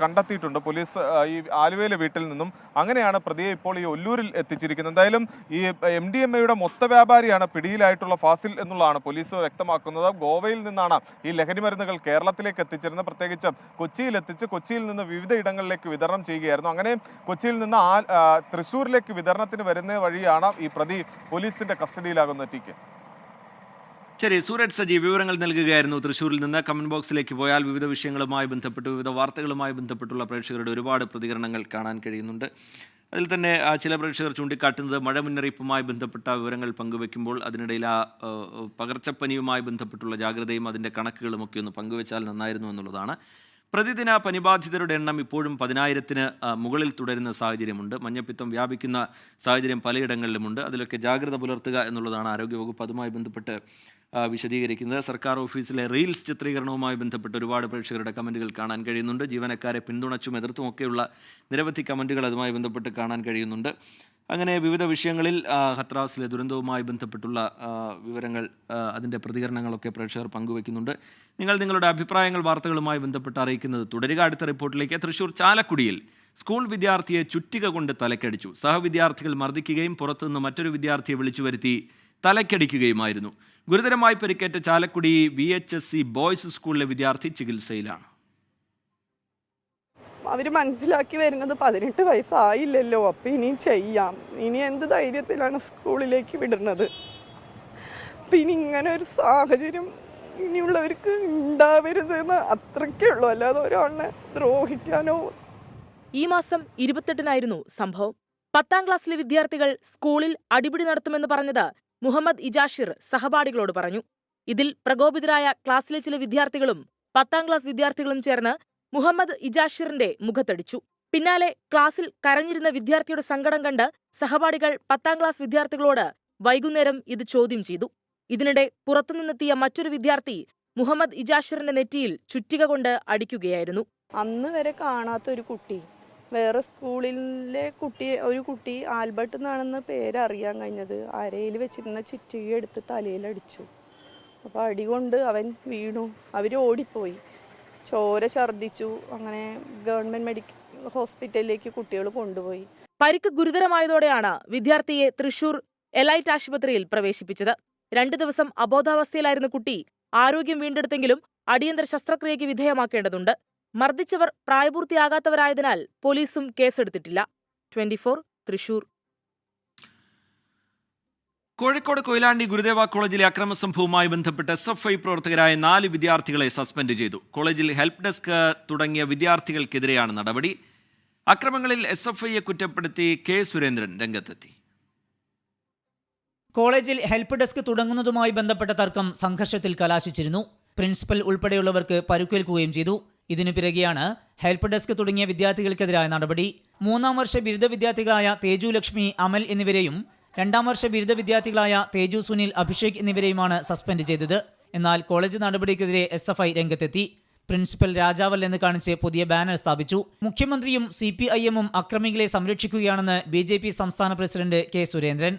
കണ്ടെത്തിയിട്ടുണ്ട് പോലീസ് ഈ ആലുവയിലെ വീട്ടിൽ നിന്നും. അങ്ങനെയാണ് പ്രതിയെ ഇപ്പോൾ ഈ ഒല്ലൂരിൽ എത്തിച്ചിരിക്കുന്നത്. എന്തായാലും ഈ MDMAയുടെ മൊത്ത വ്യാപാരിയാണ് പിടിയിലായിട്ടുള്ള ഫാസിൽ എന്നുള്ളതാണ് പോലീസ് വ്യക്തമാക്കുന്നത്. ഗോവയിൽ നിന്നാണ് ഈ ലഹരിമരുന്നുകൾ കേരളത്തിലേക്ക് എത്തിച്ചിരുന്നത്. പ്രത്യേകിച്ച് കൊച്ചിയിൽ എത്തിച്ച് കൊച്ചിയിൽ നിന്ന് വിവിധ ഇടങ്ങളിലേക്ക് വിതരണം ചെയ്യുകയായിരുന്നു. അങ്ങനെ കൊച്ചിയിൽ നിന്ന് തൃശ്ശൂരിലേക്ക് വിതരണത്തിന് വരുന്ന വഴിയാണ് ഈ പ്രതി പോലീസിന്റെ കസ്റ്റഡിയിലാകുന്ന ടിക്ക്. ശരി, സൂരജ് സജി വിവരങ്ങൾ നൽകുകയായിരുന്നു തൃശ്ശൂരിൽ നിന്ന്. കമന്റ് ബോക്സിലേക്ക് പോയാൽ വിവിധ വിഷയങ്ങളുമായി ബന്ധപ്പെട്ട് വിവിധ വാർത്തകളുമായി ബന്ധപ്പെട്ടുള്ള പ്രേക്ഷകരുടെ ഒരുപാട് പ്രതികരണങ്ങൾ കാണാൻ കഴിയുന്നുണ്ട്. അതിൽ തന്നെ ചില പ്രേക്ഷകർ ചൂണ്ടിക്കാട്ടുന്നത് മഴ മുന്നറിയിപ്പുമായി ബന്ധപ്പെട്ട വിവരങ്ങൾ പങ്കുവെക്കുമ്പോൾ അതിനിടയിൽ പകർച്ചപ്പനിയുമായി ബന്ധപ്പെട്ടുള്ള ജാഗ്രതയും അതിൻ്റെ കണക്കുകളുമൊക്കെ ഒന്ന് പങ്കുവെച്ചാൽ നന്നായിരുന്നു എന്നുള്ളതാണ്. പ്രതിദിന പനിബാധിതരുടെ എണ്ണം ഇപ്പോഴും 10,000-ന് മുകളിൽ തുടരുന്ന സാഹചര്യമുണ്ട്. മഞ്ഞപ്പിത്തം വ്യാപിക്കുന്ന സാഹചര്യം പലയിടങ്ങളിലുമുണ്ട്. അതിലൊക്കെ ജാഗ്രത പുലർത്തുക എന്നുള്ളതാണ് ആരോഗ്യവകുപ്പ് അതുമായി ബന്ധപ്പെട്ട് വിശദീകരിക്കുന്നത്. സർക്കാർ ഓഫീസിലെ റീൽസ് ചിത്രീകരണവുമായി ബന്ധപ്പെട്ട് ഒരുപാട് പ്രേക്ഷകരുടെ കമൻറ്റുകൾ കാണാൻ കഴിയുന്നുണ്ട്. ജീവനക്കാരെ പിന്തുണച്ചും എതിർത്തുമൊക്കെയുള്ള നിരവധി കമൻറ്റുകൾ അതുമായി ബന്ധപ്പെട്ട് കാണാൻ കഴിയുന്നുണ്ട്. അങ്ങനെ വിവിധ വിഷയങ്ങളിൽ ഹത്രാസിലെ ദുരന്തവുമായി ബന്ധപ്പെട്ടുള്ള വിവരങ്ങൾ അതിൻ്റെ പ്രതികരണങ്ങളൊക്കെ പ്രേക്ഷകർ പങ്കുവയ്ക്കുന്നുണ്ട്. നിങ്ങൾ നിങ്ങളുടെ അഭിപ്രായങ്ങൾ വാർത്തകളുമായി ബന്ധപ്പെട്ട് അറിയിക്കുന്നത് തുടരുക. അടുത്ത റിപ്പോർട്ടിലേക്ക്. തൃശൂർ ചാലക്കുടിയിൽ സ്കൂൾ വിദ്യാർത്ഥിയെ ചുറ്റിക കൊണ്ട് തലക്കടിച്ചു. സഹവിദ്യാർത്ഥികൾ മർദ്ദിക്കുകയും പുറത്തുനിന്ന് മറ്റൊരു വിദ്യാർത്ഥിയെ വിളിച്ചു വരുത്തി തലക്കടിക്കുകയുമായിരുന്നു. ഗുരുതരമായി പരിക്കേറ്റ ചാലക്കുടി VHSC ബോയ്സ് സ്കൂളിലെ വിദ്യാർത്ഥി ചികിത്സയിലാണ്. അവർ മനസ്സിലാക്കി വരുന്നത് 18 വയസ്സായില്ലല്ലോ, അപ്പം ഇനിയും ചെയ്യാം. ഇനി എന്ത് ധൈര്യത്തിലാണ് സ്കൂളിലേക്ക് വിടുന്നത്? പിന്നെ ഇങ്ങനെ ഒരു സാഹചര്യം ഇനിയുള്ളവർക്ക് ഉണ്ടാവരുതെന്ന് അത്രയ്ക്കേ ഉള്ളൂ, അല്ലാതെ ഒരാളിനെ ദ്രോഹിക്കാനോ. ഈ മാസം 28-നായിരുന്നു സംഭവം. 10ാം ക്ലാസ്സിലെ വിദ്യാർത്ഥികൾ സ്കൂളിൽ അടിപിടി നടത്തുമെന്ന് പറഞ്ഞത് മുഹമ്മദ് ഇജാഷിർ സഹപാഠികളോട് പറഞ്ഞു. ഇതിൽ പ്രകോപിതരായ ക്ലാസ്സിലെ ചില വിദ്യാർത്ഥികളും 10ാം ക്ലാസ് വിദ്യാർത്ഥികളും ചേർന്ന് മുഹമ്മദ് ഇജാഷിറിന്റെ മുഖത്തടിച്ചു. പിന്നാലെ ക്ലാസ്സിൽ കരഞ്ഞിരുന്ന വിദ്യാർത്ഥിയുടെ സങ്കടം കണ്ട് സഹപാഠികൾ 10ാം ക്ലാസ് വിദ്യാർത്ഥികളോട് വൈകുന്നേരം ഇത് ചോദ്യം ചെയ്തു. ഇതിനിടെ പുറത്തുനിന്നെത്തിയ മറ്റൊരു വിദ്യാർത്ഥി മുഹമ്മദ് ഇജാഷിറിന്റെ നെറ്റിയിൽ ചുറ്റിക കൊണ്ട് അടിക്കുകയായിരുന്നു. അന്ന് വരെ കാണാത്ത ഒരു കുട്ടി, വേറെ സ്കൂളിലെ ഒരു കുട്ടി ആൽബർട്ട് എന്നാണെന്ന് പേരറിയാൻ കഴിഞ്ഞത് അരയിൽ വെച്ചിരുന്ന ചുറ്റിക എടുത്ത് തലയിലടിച്ചു. അപ്പോൾ അടി കൊണ്ട് അവൻ വീണു. അവർ ഓടിപ്പോയി. ചോര ഛർദ്ദിച്ചു. അങ്ങനെ ഗവൺമെന്റ് ഹോസ്പിറ്റലിലേക്ക് കുട്ടികൾ കൊണ്ടുപോയി. പരിക്ക് ഗുരുതരമായതോടെയാണ് വിദ്യാർത്ഥിയെ തൃശൂർ എലൈറ്റ് ആശുപത്രിയിൽ പ്രവേശിപ്പിച്ചത്. 2 ദിവസം അബോധാവസ്ഥയിലായിരുന്ന കുട്ടി ആരോഗ്യം വീണ്ടെടുത്തെങ്കിലും അടിയന്തര ശസ്ത്രക്രിയയ്ക്ക് വിധേയമാക്കേണ്ടതുണ്ട്. മർദ്ദിച്ചവർ പ്രായപൂർത്തിയാകാത്തവരായതിനാൽ പോലീസും കേസെടുത്തിട്ടില്ല. 24 തൃശൂർ. കോഴിക്കോട് കൊയിലാണ്ടി ഗുരുദേവ കോളേജിലെ അക്രമ സംഭവവുമായി ബന്ധപ്പെട്ട് SFI പ്രവർത്തകരായ 4 വിദ്യാർത്ഥികളെ സസ്പെൻഡ് ചെയ്തു. കോളേജിൽ ഹെൽപ്പ് ഡെസ്ക് തുടങ്ങിയ വിദ്യാർത്ഥികൾക്കെതിരെയാണ് നടപടി. അക്രമങ്ങളിൽ SFIയെ കുറ്റപ്പെടുത്തി കെ സുരേന്ദ്രൻ രംഗത്തെത്തി. കോളേജിൽ ഹെൽപ്പ് ഡെസ്ക് തുടങ്ങുന്നതുമായി ബന്ധപ്പെട്ട തർക്കം സംഘർഷത്തിൽ കലാശിച്ചിരുന്നു. പ്രിൻസിപ്പൽ ഉൾപ്പെടെയുള്ളവർക്ക് പരുക്കേൽക്കുകയും ചെയ്തു. ഇതിനു പിറകെയാണ് ഹെൽപ്പ് ഡെസ്ക് തുടങ്ങിയ വിദ്യാർത്ഥികൾക്കെതിരായ നടപടി. 3ാം വർഷ ബിരുദ വിദ്യാർത്ഥികളായ തേജു ലക്ഷ്മി, അമൽ എന്നിവരെയും 2ാം വർഷ ബിരുദ വിദ്യാർത്ഥികളായ തേജു സുനിൽ, അഭിഷേക് എന്നിവരെയുമാണ് സസ്പെൻഡ് ചെയ്തത്. എന്നാൽ കോളേജ് നടപടിക്കെതിരെ SFI രംഗത്തെത്തി. പ്രിൻസിപ്പൽ രാജാവൽ എന്ന് കാണിച്ച് പുതിയ ബാനർ സ്ഥാപിച്ചു. മുഖ്യമന്ത്രിയും CPIM-ഉം അക്രമികളെ സംരക്ഷിക്കുകയാണെന്ന് BJP സംസ്ഥാന പ്രസിഡന്റ് കെ സുരേന്ദ്രൻ.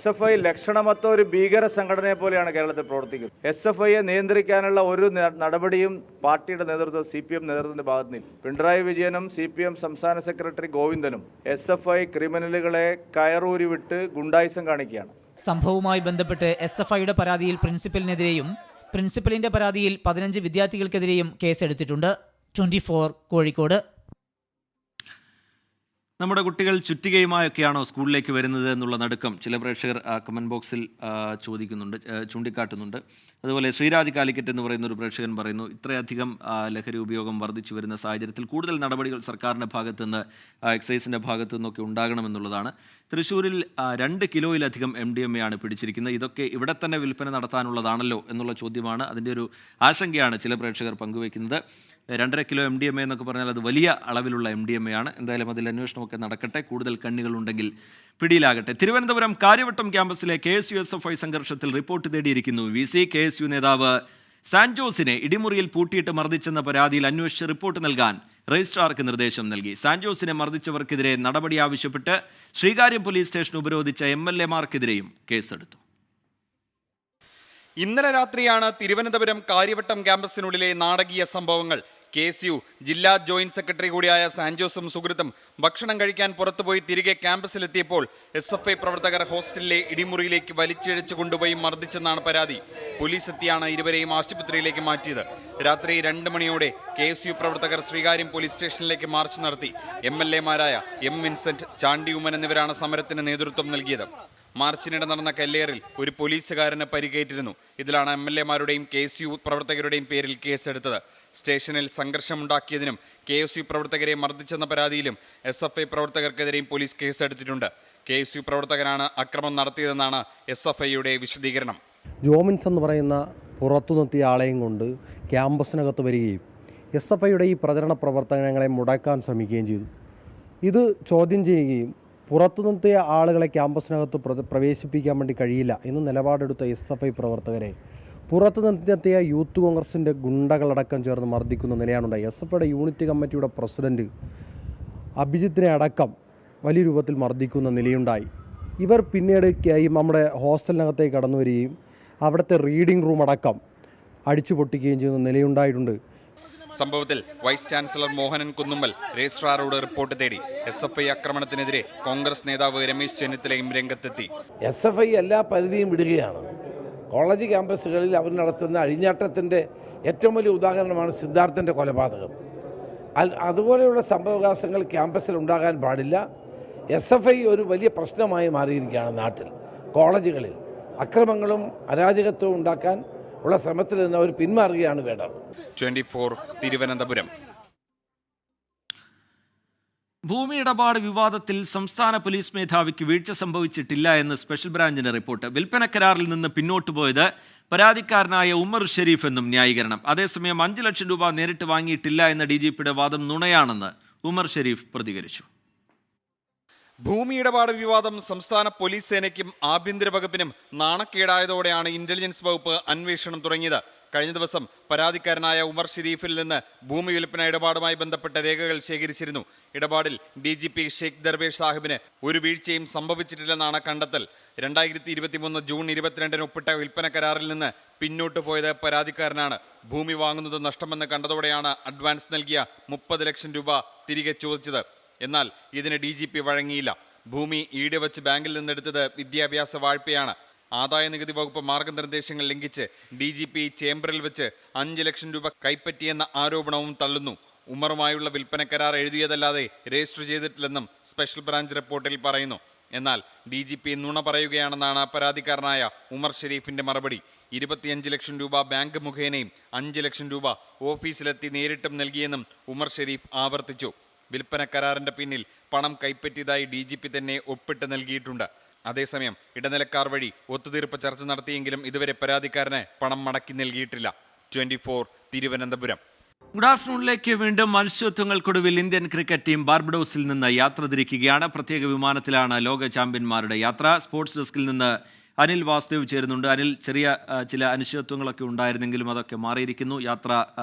SFI ലക്ഷണമൊത്ത ഒരു ഭീകര സംഘടനയെ പോലെയാണ് കേരളത്തിൽ പ്രവർത്തിക്കുന്നത്. SFIയെ നിയന്ത്രിക്കാനുള്ള ഒരു നടപടിയും പാർട്ടിയുടെ നേതൃത്വം CPM നേതൃത്വത്തിന്റെ ഭാഗത്ത് നിന്ന് പിണറായി വിജയനും CPM സംസ്ഥാന സെക്രട്ടറി ഗോവിന്ദനും SFI ക്രിമിനലുകളെ കയറൂരി വിട്ട് ഗുണ്ടായിസം കാണിക്കുകയാണ്. സംഭവവുമായി ബന്ധപ്പെട്ട് SFIയുടെ പരാതിയിൽ പ്രിൻസിപ്പലിനെതിരെയും പ്രിൻസിപ്പലിന്റെ പരാതിയിൽ 15 വിദ്യാർത്ഥികൾക്കെതിരെയും കേസെടുത്തിട്ടുണ്ട്. 24 കോഴിക്കോട്. നമ്മുടെ കുട്ടികൾ ചുറ്റികയുമായൊക്കെയാണോ സ്കൂളിലേക്ക് വരുന്നത് എന്നുള്ള നടുക്കം ചില പ്രേക്ഷകർ കമൻറ്റ് ബോക്സിൽ ചൂണ്ടിക്കാട്ടുന്നുണ്ട്. അതുപോലെ ശ്രീരാജ് കാലിക്കറ്റ് എന്ന് പറയുന്ന ഒരു പ്രേക്ഷകൻ പറയുന്നു, ഇത്രയധികം ലഹരി ഉപയോഗം വർദ്ധിച്ചു വരുന്ന സാഹചര്യത്തിൽ കൂടുതൽ നടപടികൾ സർക്കാരിൻ്റെ ഭാഗത്തു നിന്ന്, എക്സൈസിൻ്റെ ഭാഗത്തു നിന്നൊക്കെ ഉണ്ടാകണമെന്നുള്ളതാണ്. തൃശ്ശൂരിൽ 2 കിലോയിലധികം MDMA ആണ് പിടിച്ചിരിക്കുന്നത്. ഇതൊക്കെ ഇവിടെ തന്നെ വിൽപ്പന നടത്താനുള്ളതാണല്ലോ എന്നുള്ള ചോദ്യമാണ്, അതിൻ്റെ ഒരു ആശങ്കയാണ് ചില പ്രേക്ഷകർ പങ്കുവയ്ക്കുന്നത്. 2.5 കിലോ MDMA എന്നൊക്കെ പറഞ്ഞാൽ അത് വലിയ അളവിലുള്ള MDMA ആണ്. എന്തായാലും അതിൽ അന്വേഷണമൊക്കെ നടക്കട്ടെ, കൂടുതൽ കണ്ണികളുണ്ടെങ്കിൽ പിടിയിലാകട്ടെ. തിരുവനന്തപുരം കാര്യവട്ടം ക്യാമ്പസിലെ KSU SFI സംഘർഷത്തിൽ റിപ്പോർട്ട് തേടിയിരിക്കുന്നു VC. KSU നേതാവ് സാൻജോസിനെ ഇടിമുറിയിൽ പൂട്ടിയിട്ട് മർദ്ദിച്ചെന്ന പരാതിയിൽ അന്വേഷിച്ച് റിപ്പോർട്ട് നൽകാൻ രജിസ്ട്രാർക്ക് നിർദ്ദേശം നൽകി. സാൻജോസിനെ മർദ്ദിച്ചവർക്കെതിരെ നടപടി ആവശ്യപ്പെട്ട് ശ്രീകാര്യം പോലീസ് സ്റ്റേഷൻ ഉപരോധിച്ച MLA-മാർക്കെതിരെയും കേസെടുത്തു. ഇന്നലെ രാത്രിയാണ് തിരുവനന്തപുരം കാര്യവട്ടം ക്യാമ്പസിനുള്ളിലെ നാടകീയ സംഭവങ്ങൾ. KSU ജില്ലാ ജോയിന്റ് സെക്രട്ടറി കൂടിയായ സാൻജോസും സുഹൃത്തും ഭക്ഷണം കഴിക്കാൻ പുറത്തുപോയി തിരികെ ക്യാമ്പസിലെത്തിയപ്പോൾ SFI പ്രവർത്തകർ ഹോസ്റ്റലിലെ ഇടിമുറിയിലേക്ക് വലിച്ചിഴച്ചു കൊണ്ടുപോയി മർദ്ദിച്ചെന്നാണ് പരാതി. പോലീസ് എത്തിയാണ് ഇരുവരെയും ആശുപത്രിയിലേക്ക് മാറ്റിയത്. രാത്രി 2 മണിയോടെ KSU പ്രവർത്തകർ ശ്രീകാര്യം പോലീസ് സ്റ്റേഷനിലേക്ക് മാർച്ച് നടത്തി. MLA-മാരായ M. വിൻസെന്റ്, ചാണ്ടി ഉമ്മൻ എന്നിവരാണ് സമരത്തിന് നേതൃത്വം നൽകിയത്. മാർച്ചിനിടെ നടന്ന കല്ലേറിൽ ഒരു പോലീസുകാരന് പരിക്കേറ്റിരുന്നു. ഇതിലാണ് MLA-മാരുടെയും KSU പ്രവർത്തകരുടെയും പേരിൽ കേസെടുത്തത്. സ്റ്റേഷനിൽ സംഘർഷമുണ്ടാക്കിയതിനും KSU പ്രവർത്തകരെ മർദ്ദിച്ചെന്ന പരാതിയിലും SFI പ്രവർത്തകർക്കെതിരെയും പോലീസ് കേസെടുത്തിട്ടുണ്ട്. KSU പ്രവർത്തകരാണ് അക്രമം നടത്തിയതെന്നാണ് SFIയുടെ വിശദീകരണം. ജോമിൻസ് എന്ന് പറയുന്ന പുറത്തു നിർത്തിയ ആളെയും കൊണ്ട് ക്യാമ്പസിനകത്ത് വരികയും SFIയുടെ ഈ പ്രചരണ പ്രവർത്തനങ്ങളെ മുടക്കാൻ ശ്രമിക്കുകയും ചെയ്തു. ഇത് ചോദ്യം ചെയ്യുകയും പുറത്തു നിർത്തിയ ആളുകളെ ക്യാമ്പസിനകത്ത് പ്രവേശിപ്പിക്കാൻ വേണ്ടി കഴിയില്ല എന്ന് നിലപാടെടുത്ത SFI പ്രവർത്തകരെ പുറത്തു നിർത്തിയ യൂത്ത് കോൺഗ്രസിൻ്റെ ഗുണ്ടകളടക്കം ചേർന്ന് മർദ്ദിക്കുന്ന നിലയാണുണ്ടായി. SFIയുടെ യൂണിറ്റ് കമ്മിറ്റിയുടെ പ്രസിഡന്റ് അഭിജിത്തിനെ അടക്കം വലിയ രൂപത്തിൽ മർദ്ദിക്കുന്ന നിലയുണ്ടായി. ഇവർ പിന്നീട് നമ്മുടെ ഹോസ്റ്റലിനകത്തേക്ക് കടന്നു വരികയും അവിടുത്തെ റീഡിംഗ് റൂം അടക്കം അടിച്ചു പൊട്ടിക്കുകയും ചെയ്യുന്ന നിലയുണ്ടായിട്ടുണ്ട്. സംഭവത്തിൽ വൈസ് ചാൻസലർ മോഹനൻ കുന്നുമ്മൽ രജിസ്ട്രാറോട് റിപ്പോർട്ട് തേടി. SFI ആക്രമണത്തിനെതിരെ കോൺഗ്രസ് നേതാവ് രമേശ് ചെന്നിത്തലയും രംഗത്തെത്തി. SFI എല്ലാ പരിധിയും വിടുകയാണ്. കോളേജ് ക്യാമ്പസുകളിൽ അവർ നടത്തുന്ന അഴിഞ്ഞാട്ടത്തിൻ്റെ ഏറ്റവും വലിയ ഉദാഹരണമാണ് സിദ്ധാർത്ഥൻ്റെ കൊലപാതകം. അതുപോലെയുള്ള സംഭവവികാസങ്ങൾ ക്യാമ്പസിൽ ഉണ്ടാകാൻ പാടില്ല. SFI ഒരു വലിയ പ്രശ്നമായി മാറിയിരിക്കുകയാണ് നാട്ടിൽ. കോളേജുകളിൽ അക്രമങ്ങളും അരാജകത്വവും ഉണ്ടാക്കാൻ ഉള്ള ശ്രമത്തിൽ നിന്ന് അവർ പിന്മാറുകയാണ് വേണ്ടത്. 24 തിരുവനന്തപുരം. ഭൂമി ഇടപാട് വിവാദത്തിൽ സംസ്ഥാന പോലീസ് മേധാവിക്ക് വീഴ്ച സംഭവിച്ചിട്ടില്ല എന്ന് സ്പെഷ്യൽ ബ്രാഞ്ചിന്റെ റിപ്പോർട്ട്. വിൽപ്പന കരാറിൽ നിന്ന് പിന്നോട്ടു പോയത് പരാതിക്കാരനായ ഉമർ ഷെരീഫ് എന്നും ന്യായീകരണം. അതേസമയം 5 ലക്ഷം രൂപ നേരിട്ട് വാങ്ങിയിട്ടില്ല എന്ന DGPയുടെ വാദം നുണയാണെന്ന് ഉമർ ഷെരീഫ് പ്രതികരിച്ചു. ഭൂമി ഇടപാട് വിവാദം സംസ്ഥാന പോലീസ് സേനയ്ക്കും ആഭ്യന്തര വകുപ്പിനും നാണക്കേടായതോടെയാണ് ഇന്റലിജൻസ് വകുപ്പ് അന്വേഷണം തുടങ്ങിയത്. കഴിഞ്ഞ ദിവസം പരാതിക്കാരനായ ഉമർ ഷെരീഫിൽ നിന്ന് ഭൂമി വിൽപ്പന ഇടപാടുമായി ബന്ധപ്പെട്ട രേഖകൾ ശേഖരിച്ചിരുന്നു. ഇടപാടിൽ DGP ഷെയ്ഖ് ദർവേഷ് സാഹിബിന് ഒരു വീഴ്ചയും സംഭവിച്ചിട്ടില്ലെന്നാണ് കണ്ടെത്തൽ. 2023 ജൂൺ 22 ഒപ്പിട്ട വിൽപ്പന കരാറിൽ നിന്ന് പിന്നോട്ട് പോയത് പരാതിക്കാരനാണ്. ഭൂമി വാങ്ങുന്നത് നഷ്ടമെന്ന് കണ്ടതോടെയാണ് അഡ്വാൻസ് നൽകിയ 30 ലക്ഷം രൂപ തിരികെ ചോദിച്ചത്. എന്നാൽ ഇതിന് DGP വഴങ്ങിയില്ല. ഭൂമി ഈട് വെച്ച് ബാങ്കിൽ നിന്നെടുത്തത് വിദ്യാഭ്യാസ വായ്പയാണ്. ആദായ നികുതി വകുപ്പ് മാർഗനിർദ്ദേശങ്ങൾ ലംഘിച്ച് DGP ചേംബറിൽ വെച്ച് 5 ലക്ഷം രൂപ കൈപ്പറ്റിയെന്ന ആരോപണവും തള്ളുന്നു. ഉമറുമായുള്ള വിൽപ്പന കരാർ എഴുതിയതല്ലാതെ രജിസ്റ്റർ ചെയ്തിട്ടില്ലെന്നും സ്പെഷ്യൽ ബ്രാഞ്ച് റിപ്പോർട്ടിൽ പറയുന്നു. എന്നാൽ DGP നുണ പറയുകയാണെന്നാണ് പരാതിക്കാരനായ ഉമർ ഷെരീഫിന്റെ മറുപടി. 25 ലക്ഷം രൂപ ബാങ്ക് മുഖേനയും 5 ലക്ഷം രൂപ ഓഫീസിലെത്തി നേരിട്ടും നൽകിയെന്നും ഉമർ ഷെരീഫ് ആവർത്തിച്ചു. വിൽപ്പന കരാറിന്റെ പിന്നിൽ പണം കൈപ്പറ്റിയതായി DGP തന്നെ ഒപ്പിട്ട് നൽകിയിട്ടുണ്ട്. അതേസമയം ഇടനിലക്കാർ വഴി ഒത്തുതീർപ്പ് ചർച്ച നടത്തിയെങ്കിലും ഇതുവരെ പരാതിക്കാരന് പണം മടക്കി നൽകിയിട്ടില്ല. 24 തിരുവനന്തപുരം. ഗുഡ് ആഫ്റ്റർനൂണിലേക്ക് വീണ്ടും അനിശ്ചിതത്വങ്ങൾക്കൊടുവിൽ ഇന്ത്യൻ ക്രിക്കറ്റ് ടീം ബാർബഡോസിൽ നിന്ന് യാത്ര തിരിക്കുകയാണ്. പ്രത്യേക വിമാനത്തിലാണ് ലോക ചാമ്പ്യന്മാരുടെ യാത്ര. സ്പോർട്സ് ഡെസ്കിൽ നിന്ന് അനിൽ വാസുദേവ് ചേരുന്നുണ്ട്. അനിൽ, ചെറിയ ചില അനിശ്ചിതത്വങ്ങളൊക്കെ ഉണ്ടായിരുന്നെങ്കിലും അതൊക്കെ മാറിയിരിക്കുന്നു. യാത്ര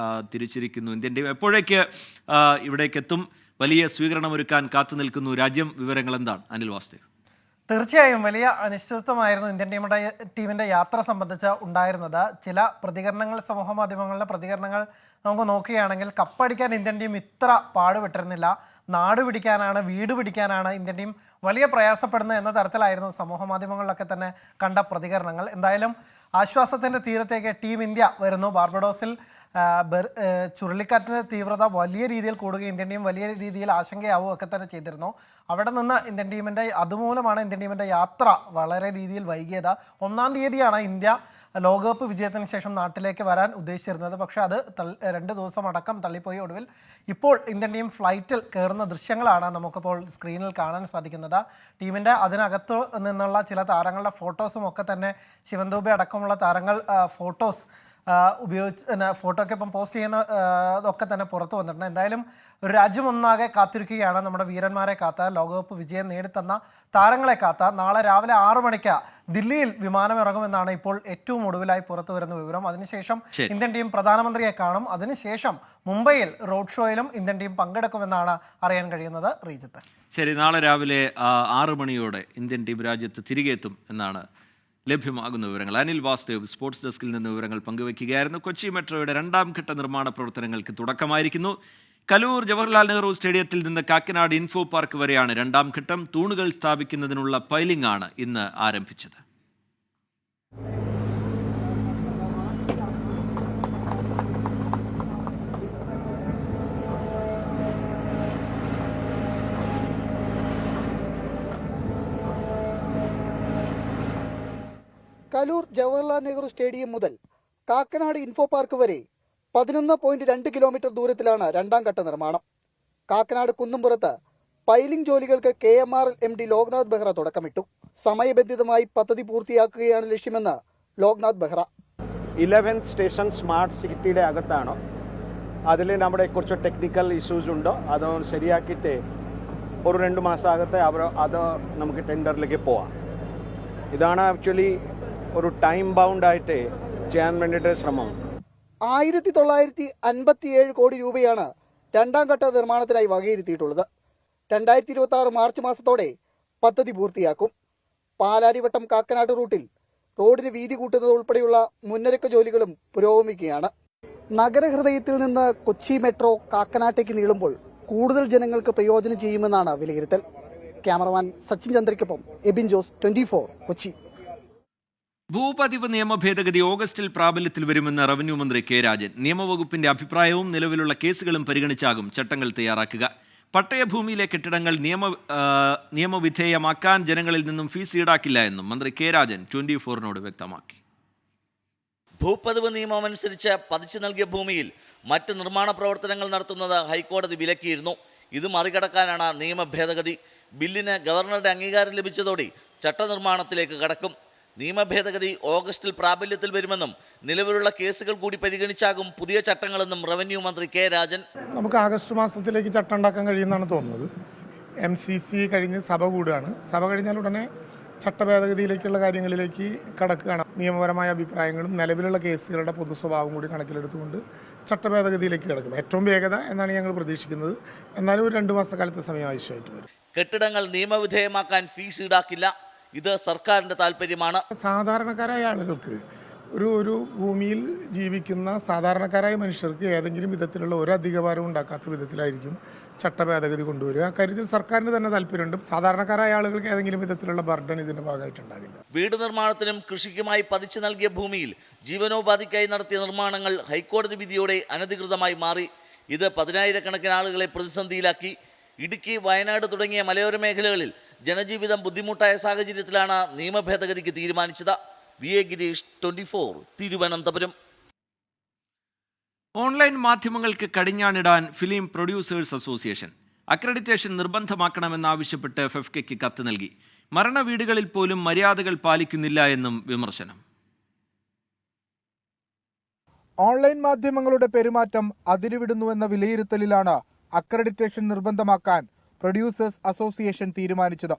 തിരിച്ചിരിക്കുന്നു ഇന്ത്യൻ ടീം. എപ്പോഴേക്ക് ഇവിടേക്ക് എത്തും? വലിയ സ്വീകരണമൊരുക്കാൻ കാത്തു നിൽക്കുന്നു രാജ്യം. വിവരങ്ങൾ എന്താണ് അനിൽ വാസുദേവ്? തീർച്ചയായും വലിയ അനിശ്ചിതത്വമായിരുന്നു ഇന്ത്യൻ ടീമിൻ്റെ യാത്ര സംബന്ധിച്ച് ഉണ്ടായിരുന്നത്. ചില പ്രതികരണങ്ങൾ, സമൂഹ മാധ്യമങ്ങളിലെ പ്രതികരണങ്ങൾ നമുക്ക് നോക്കുകയാണെങ്കിൽ കപ്പടിക്കാൻ ഇന്ത്യൻ ടീം ഇത്ര പാടുപെട്ടിരുന്നില്ല, നാട് പിടിക്കാനാണ്, വീട് പിടിക്കാനാണ് ഇന്ത്യൻ ടീം വലിയ പ്രയാസപ്പെടുന്നത് എന്ന തരത്തിലായിരുന്നു സമൂഹ മാധ്യമങ്ങളിലൊക്കെ തന്നെ കണ്ട പ്രതികരണങ്ങൾ. എന്തായാലും ആശ്വാസത്തിൻ്റെ തീരത്തേക്ക് ടീം ഇന്ത്യ വരുന്നു. ബാർബഡോസിൽ ചുഴലിക്കാറ്റിൻ്റെ തീവ്രത വലിയ രീതിയിൽ കൂടുകയും ഇന്ത്യൻ ടീം വലിയ രീതിയിൽ ആശങ്കയാവുകയും ഒക്കെ തന്നെ ചെയ്തിരുന്നു. അവിടെ നിന്ന് ഇന്ത്യൻ ടീമിൻ്റെ അതുമൂലമാണ് ഇന്ത്യൻ ടീമിൻ്റെ യാത്ര വളരെ രീതിയിൽ വൈകിയത്. 1-ാം തീയതിയാണ് ഇന്ത്യ ലോകകപ്പ് വിജയത്തിന് ശേഷം നാട്ടിലേക്ക് വരാൻ ഉദ്ദേശിച്ചിരുന്നത്. പക്ഷേ അത് 2 ദിവസം അടക്കം തള്ളിപ്പോയി. ഒടുവിൽ ഇപ്പോൾ ഇന്ത്യൻ ടീം ഫ്ലൈറ്റിൽ കയറുന്ന ദൃശ്യങ്ങളാണ് നമുക്കിപ്പോൾ സ്ക്രീനിൽ കാണാൻ സാധിക്കുന്നത്. ടീമിൻ്റെ അതിനകത്ത് നിന്നുള്ള ചില താരങ്ങളുടെ ഫോട്ടോസും ഒക്കെ തന്നെ ശിവൻ ദുബെ അടക്കമുള്ള താരങ്ങൾ ഫോട്ടോസ് ഫോട്ടോ ഒക്കെ ഇപ്പം പോസ്റ്റ് ചെയ്യുന്ന ഇതൊക്കെ തന്നെ പുറത്തു വന്നിട്ടുണ്ട്. എന്തായാലും ഒരു രാജ്യമൊന്നാകെ കാത്തിരിക്കുകയാണ് നമ്മുടെ വീരന്മാരെ കാത്ത, ലോകകപ്പ് വിജയം നേടിത്തന്ന താരങ്ങളെ കാത്ത. നാളെ രാവിലെ 6 മണിക്ക് ദില്ലിയിൽ വിമാനമിറങ്ങുമെന്നാണ് ഇപ്പോൾ ഏറ്റവും ഒടുവിലായി പുറത്തു വരുന്ന വിവരം. അതിനുശേഷം ഇന്ത്യൻ ടീം പ്രധാനമന്ത്രിയെ കാണും. അതിനുശേഷം മുംബൈയിൽ റോഡ് ഷോയിലും ഇന്ത്യൻ ടീം പങ്കെടുക്കുമെന്നാണ് അറിയാൻ കഴിയുന്നത്. റീജിത്ത്, ശരി, നാളെ രാവിലെ 6 മണിയോടെ ഇന്ത്യൻ ടീം രാജ്യത്ത് തിരികെ എത്തും എന്നാണ് ലഭ്യമാകുന്ന വിവരങ്ങൾ. അനിൽ വാസുദേവ് സ്പോർട്സ് ഡെസ്കിൽ നിന്ന് വിവരങ്ങൾ പങ്കുവയ്ക്കുകയായിരുന്നു. കൊച്ചി മെട്രോയുടെ 2ാം ഘട്ട നിർമ്മാണ പ്രവർത്തനങ്ങൾക്ക് തുടക്കമായിരിക്കുന്നു. കലൂർ ജവഹർലാൽ നെഹ്റു സ്റ്റേഡിയത്തിൽ നിന്ന് കാക്കനാട് ഇൻഫോ പാർക്ക് വരെയാണ് 2ാം ഘട്ടം. തൂണുകൾ സ്ഥാപിക്കുന്നതിനുള്ള പൈലിംഗ് ആണ് ഇന്ന് ആരംഭിച്ചത്. കലൂർ ജവഹർലാൽ നെഹ്റു സ്റ്റേഡിയം മുതൽ കാക്കനാട് ഇൻഫോ പാർക്ക് വരെ 11.2 കിലോമീറ്റർ ദൂരത്തിലാണ് 2ാം ഘട്ട നിർമ്മാണം. കാക്കനാട് കുന്നുംപുറത്ത് പൈലിംഗ് ജോലികൾക്ക് KMRL MD ലോക്നാഥ് ബെഹ്റ തുടക്കമിട്ടു. സമയബന്ധിതമായി പദ്ധതി പൂർത്തിയാക്കുകയാണ് ലക്ഷ്യമെന്ന് Loknath Behera. 11th station smart സിറ്റിയുടെ അകത്താണ്. അതിൽ നമ്മുടെ കുറച്ച് ടെക്നിക്കൽ ഇഷ്യൂസ് ഉണ്ട്. അത് ശരിയാക്കിയിട്ട് ഒരു 2 മാസത്തെ അത് നമുക്ക് ടെൻഡറിലേക്ക് പോവാം. ഇതാണ് ആക്ച്വലി ഒരു ടൈം ബൗണ്ട് ആയിട്ട് ചെയ്യാൻ വേണ്ടിയിട്ട് ശ്രമം. 1957 കോടി രൂപയാണ് 2ാം ഘട്ട നിർമ്മാണത്തിനായി വകയിരുത്തിയിട്ടുള്ളത്. 2026 മാർച്ച് മാസത്തോടെ പദ്ധതി പൂർത്തിയാക്കും. പാലാരിവട്ടം കാക്കനാട് റൂട്ടിൽ റോഡിന് വീതി കൂട്ടുന്നത് ഉൾപ്പെടെയുള്ള മുന്നൊരുക്ക ജോലികളും പുരോഗമിക്കുകയാണ്. നഗരഹൃദയത്തിൽ നിന്ന് കൊച്ചി മെട്രോ കാക്കനാട്ടേക്ക് നീളുമ്പോൾ കൂടുതൽ ജനങ്ങൾക്ക് പ്രയോജനം ചെയ്യുമെന്നാണ് വിലയിരുത്തൽ. ക്യാമറമാൻ സച്ചിൻ ചന്ദ്രയ്ക്കൊപ്പം എബിൻ ജോസ്, 24 കൊച്ചി. ഭൂപതിവ് നിയമ ഭേദഗതി ഓഗസ്റ്റിൽ പ്രാബല്യത്തിൽ വരുമെന്ന് റവന്യൂ മന്ത്രി കെ രാജൻ. നിയമവകുപ്പിന്റെ അഭിപ്രായവും നിലവിലുള്ള കേസുകളും പരിഗണിച്ചാകും ചട്ടങ്ങൾ തയ്യാറാക്കുക. പട്ടയഭൂമിയിലെ കെട്ടിടങ്ങൾ നിയമവിധേയമാക്കാൻ ജനങ്ങളിൽ നിന്നും ഫീസ് ഈടാക്കില്ല എന്നും മന്ത്രി കെ രാജൻ 24-നോട് വ്യക്തമാക്കി. ഭൂപതിവ് നിയമമനുസരിച്ച് പതിച്ചു നൽകിയ ഭൂമിയിൽ മറ്റ് നിർമ്മാണ പ്രവർത്തനങ്ങൾ നടത്തുന്നത് ഹൈക്കോടതി വിലക്കിയിരുന്നു. ഇത് മറികടക്കാനാണ് നിയമ ഭേദഗതി. ബില്ലിന് ഗവർണറുടെ അംഗീകാരം ലഭിച്ചതോടെ ചട്ടനിർമ്മാണത്തിലേക്ക് കടക്കും. നിയമ ഭേദഗതി ഓഗസ്റ്റിൽ പ്രാബല്യത്തിൽ വരുമെന്നും നിലവിലുള്ള കേസുകൾ കൂടി പരിഗണിച്ചാകും പുതിയ ചട്ടങ്ങളെന്നും റവന്യൂ മന്ത്രി കെ രാജൻ. നമുക്ക് ആഗസ്റ്റ് മാസത്തിലേക്ക് ചട്ടം ഉണ്ടാക്കാൻ കഴിയുമെന്നാണ് തോന്നുന്നത്. MCC കഴിഞ്ഞ് സഭ കൂടുകയാണ്. സഭ കഴിഞ്ഞാൽ ഉടനെ ചട്ടഭേദഗതിയിലേക്കുള്ള കാര്യങ്ങളിലേക്ക് കടക്കുകയാണ്. നിയമപരമായ അഭിപ്രായങ്ങളും നിലവിലുള്ള കേസുകളുടെ പൊതു സ്വഭാവം കൂടി കണക്കിലെടുത്തുകൊണ്ട് ചട്ടഭേദഗതിയിലേക്ക് കിടക്കും. ഏറ്റവും വേഗത എന്നാണ് ഞങ്ങൾ പ്രതീക്ഷിക്കുന്നത്. എന്നാലും ഒരു 2 മാസക്കാലത്തെ സമയം ആവശ്യമായിട്ട് വരും. കെട്ടിടങ്ങൾ നിയമവിധേയമാക്കാൻ ഫീസ് ഈടാക്കില്ല. ഇത് സർക്കാരിന്റെ താല്പര്യമാണ്. സാധാരണക്കാരായ ആളുകൾക്ക് ഒരു ഭൂമിയിൽ ജീവിക്കുന്ന സാധാരണക്കാരായ മനുഷ്യർക്ക് ഏതെങ്കിലും വിധത്തിലുള്ള ഒരു അധികഭാരം ഉണ്ടാക്കാത്ത വിധത്തിലായിരിക്കും ചട്ടഭേദഗതി കൊണ്ടുവരിക. അക്കാര്യത്തിൽ സർക്കാരിന് തന്നെ താല്പര്യമുണ്ട്. സാധാരണക്കാരായ ആളുകൾക്ക് ഏതെങ്കിലും വിധത്തിലുള്ള ബർഡൻ ഇതിന്റെ ഭാഗമായിട്ടുണ്ടാകില്ല. വീട് നിർമ്മാണത്തിനും കൃഷിക്കുമായി പതിച്ചു നൽകിയ ഭൂമിയിൽ ജീവനോപാധിക്കായി നടത്തിയ നിർമ്മാണങ്ങൾ ഹൈക്കോടതി വിധിയോടെ അനധികൃതമായി മാറി. ഇത് 10,000-കണക്കിന് ആളുകളെ പ്രതിസന്ധിയിലാക്കി. ഇടുക്കി, വയനാട് തുടങ്ങിയ മലയോര മേഖലകളിൽ ജനജീവിതം ബുദ്ധിമുട്ടായ സാഹചര്യത്തിലാണ് നിയമഭേദഗതിക്ക് തീരുമാനിച്ചത്. VA ഗിരീഷ്, 24, തിരുവനന്തപുരം. ഓൺലൈൻ മാധ്യമങ്ങൾക്ക് കടിഞ്ഞാണിടാൻ ഫിലിം പ്രൊഡ്യൂസേഴ്സ് അസോസിയേഷൻ അക്രഡിറ്റേഷൻ നിർബന്ധമാക്കണമെന്നാവശ്യപ്പെട്ട് ഫെഫ്കയ്ക്ക് കത്ത് നൽകി. മരണവീടുകളിൽ പോലും മര്യാദകൾ പാലിക്കുന്നില്ല എന്നും വിമർശനം. ഓൺലൈൻ മാധ്യമങ്ങളുടെ പെരുമാറ്റം അതിരുവിടുന്നുവെന്ന വിലയിരുത്തലിലാണ് അക്രഡിറ്റേഷൻ നിർബന്ധമാക്കാൻ പ്രൊഡ്യൂസേഴ്സ് അസോസിയേഷൻ തീരുമാനിച്ചത്.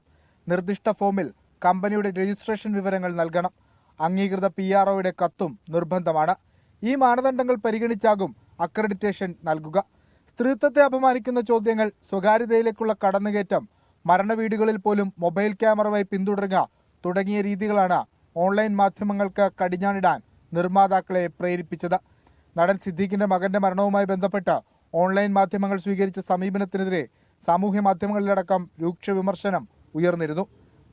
നിർദ്ദിഷ്ട ഫോമിൽ കമ്പനിയുടെ രജിസ്ട്രേഷൻ വിവരങ്ങൾ നൽകണം. അംഗീകൃത PROയുടെ കത്തും നിർബന്ധമാണ്. ഈ മാനദണ്ഡങ്ങൾ പരിഗണിച്ചാകും അക്രഡിറ്റേഷൻ നൽകുക. സ്ത്രീത്വത്തെ അപമാനിക്കുന്ന ചോദ്യങ്ങൾ, സ്വകാര്യതയിലേക്കുള്ള കടന്നുകയറ്റം, മരണവീടുകളിൽ പോലും മൊബൈൽ ക്യാമറയുമായി പിന്തുടരുക തുടങ്ങിയ രീതികളാണ് ഓൺലൈൻ മാധ്യമങ്ങൾക്ക് കടിഞ്ഞാണിടാൻ നിർമ്മാതാക്കളെ പ്രേരിപ്പിച്ചത്. നടൻ സിദ്ദീഖിന്റെ മകന്റെ മരണവുമായി ബന്ധപ്പെട്ട് ഓൺലൈൻ മാധ്യമങ്ങൾ സ്വീകരിച്ച സമീപനത്തിനെതിരെ സാമൂഹ്യ മാധ്യമങ്ങളിലടക്കം രൂക്ഷ വിമർശനം ഉയർന്നിരുന്നു.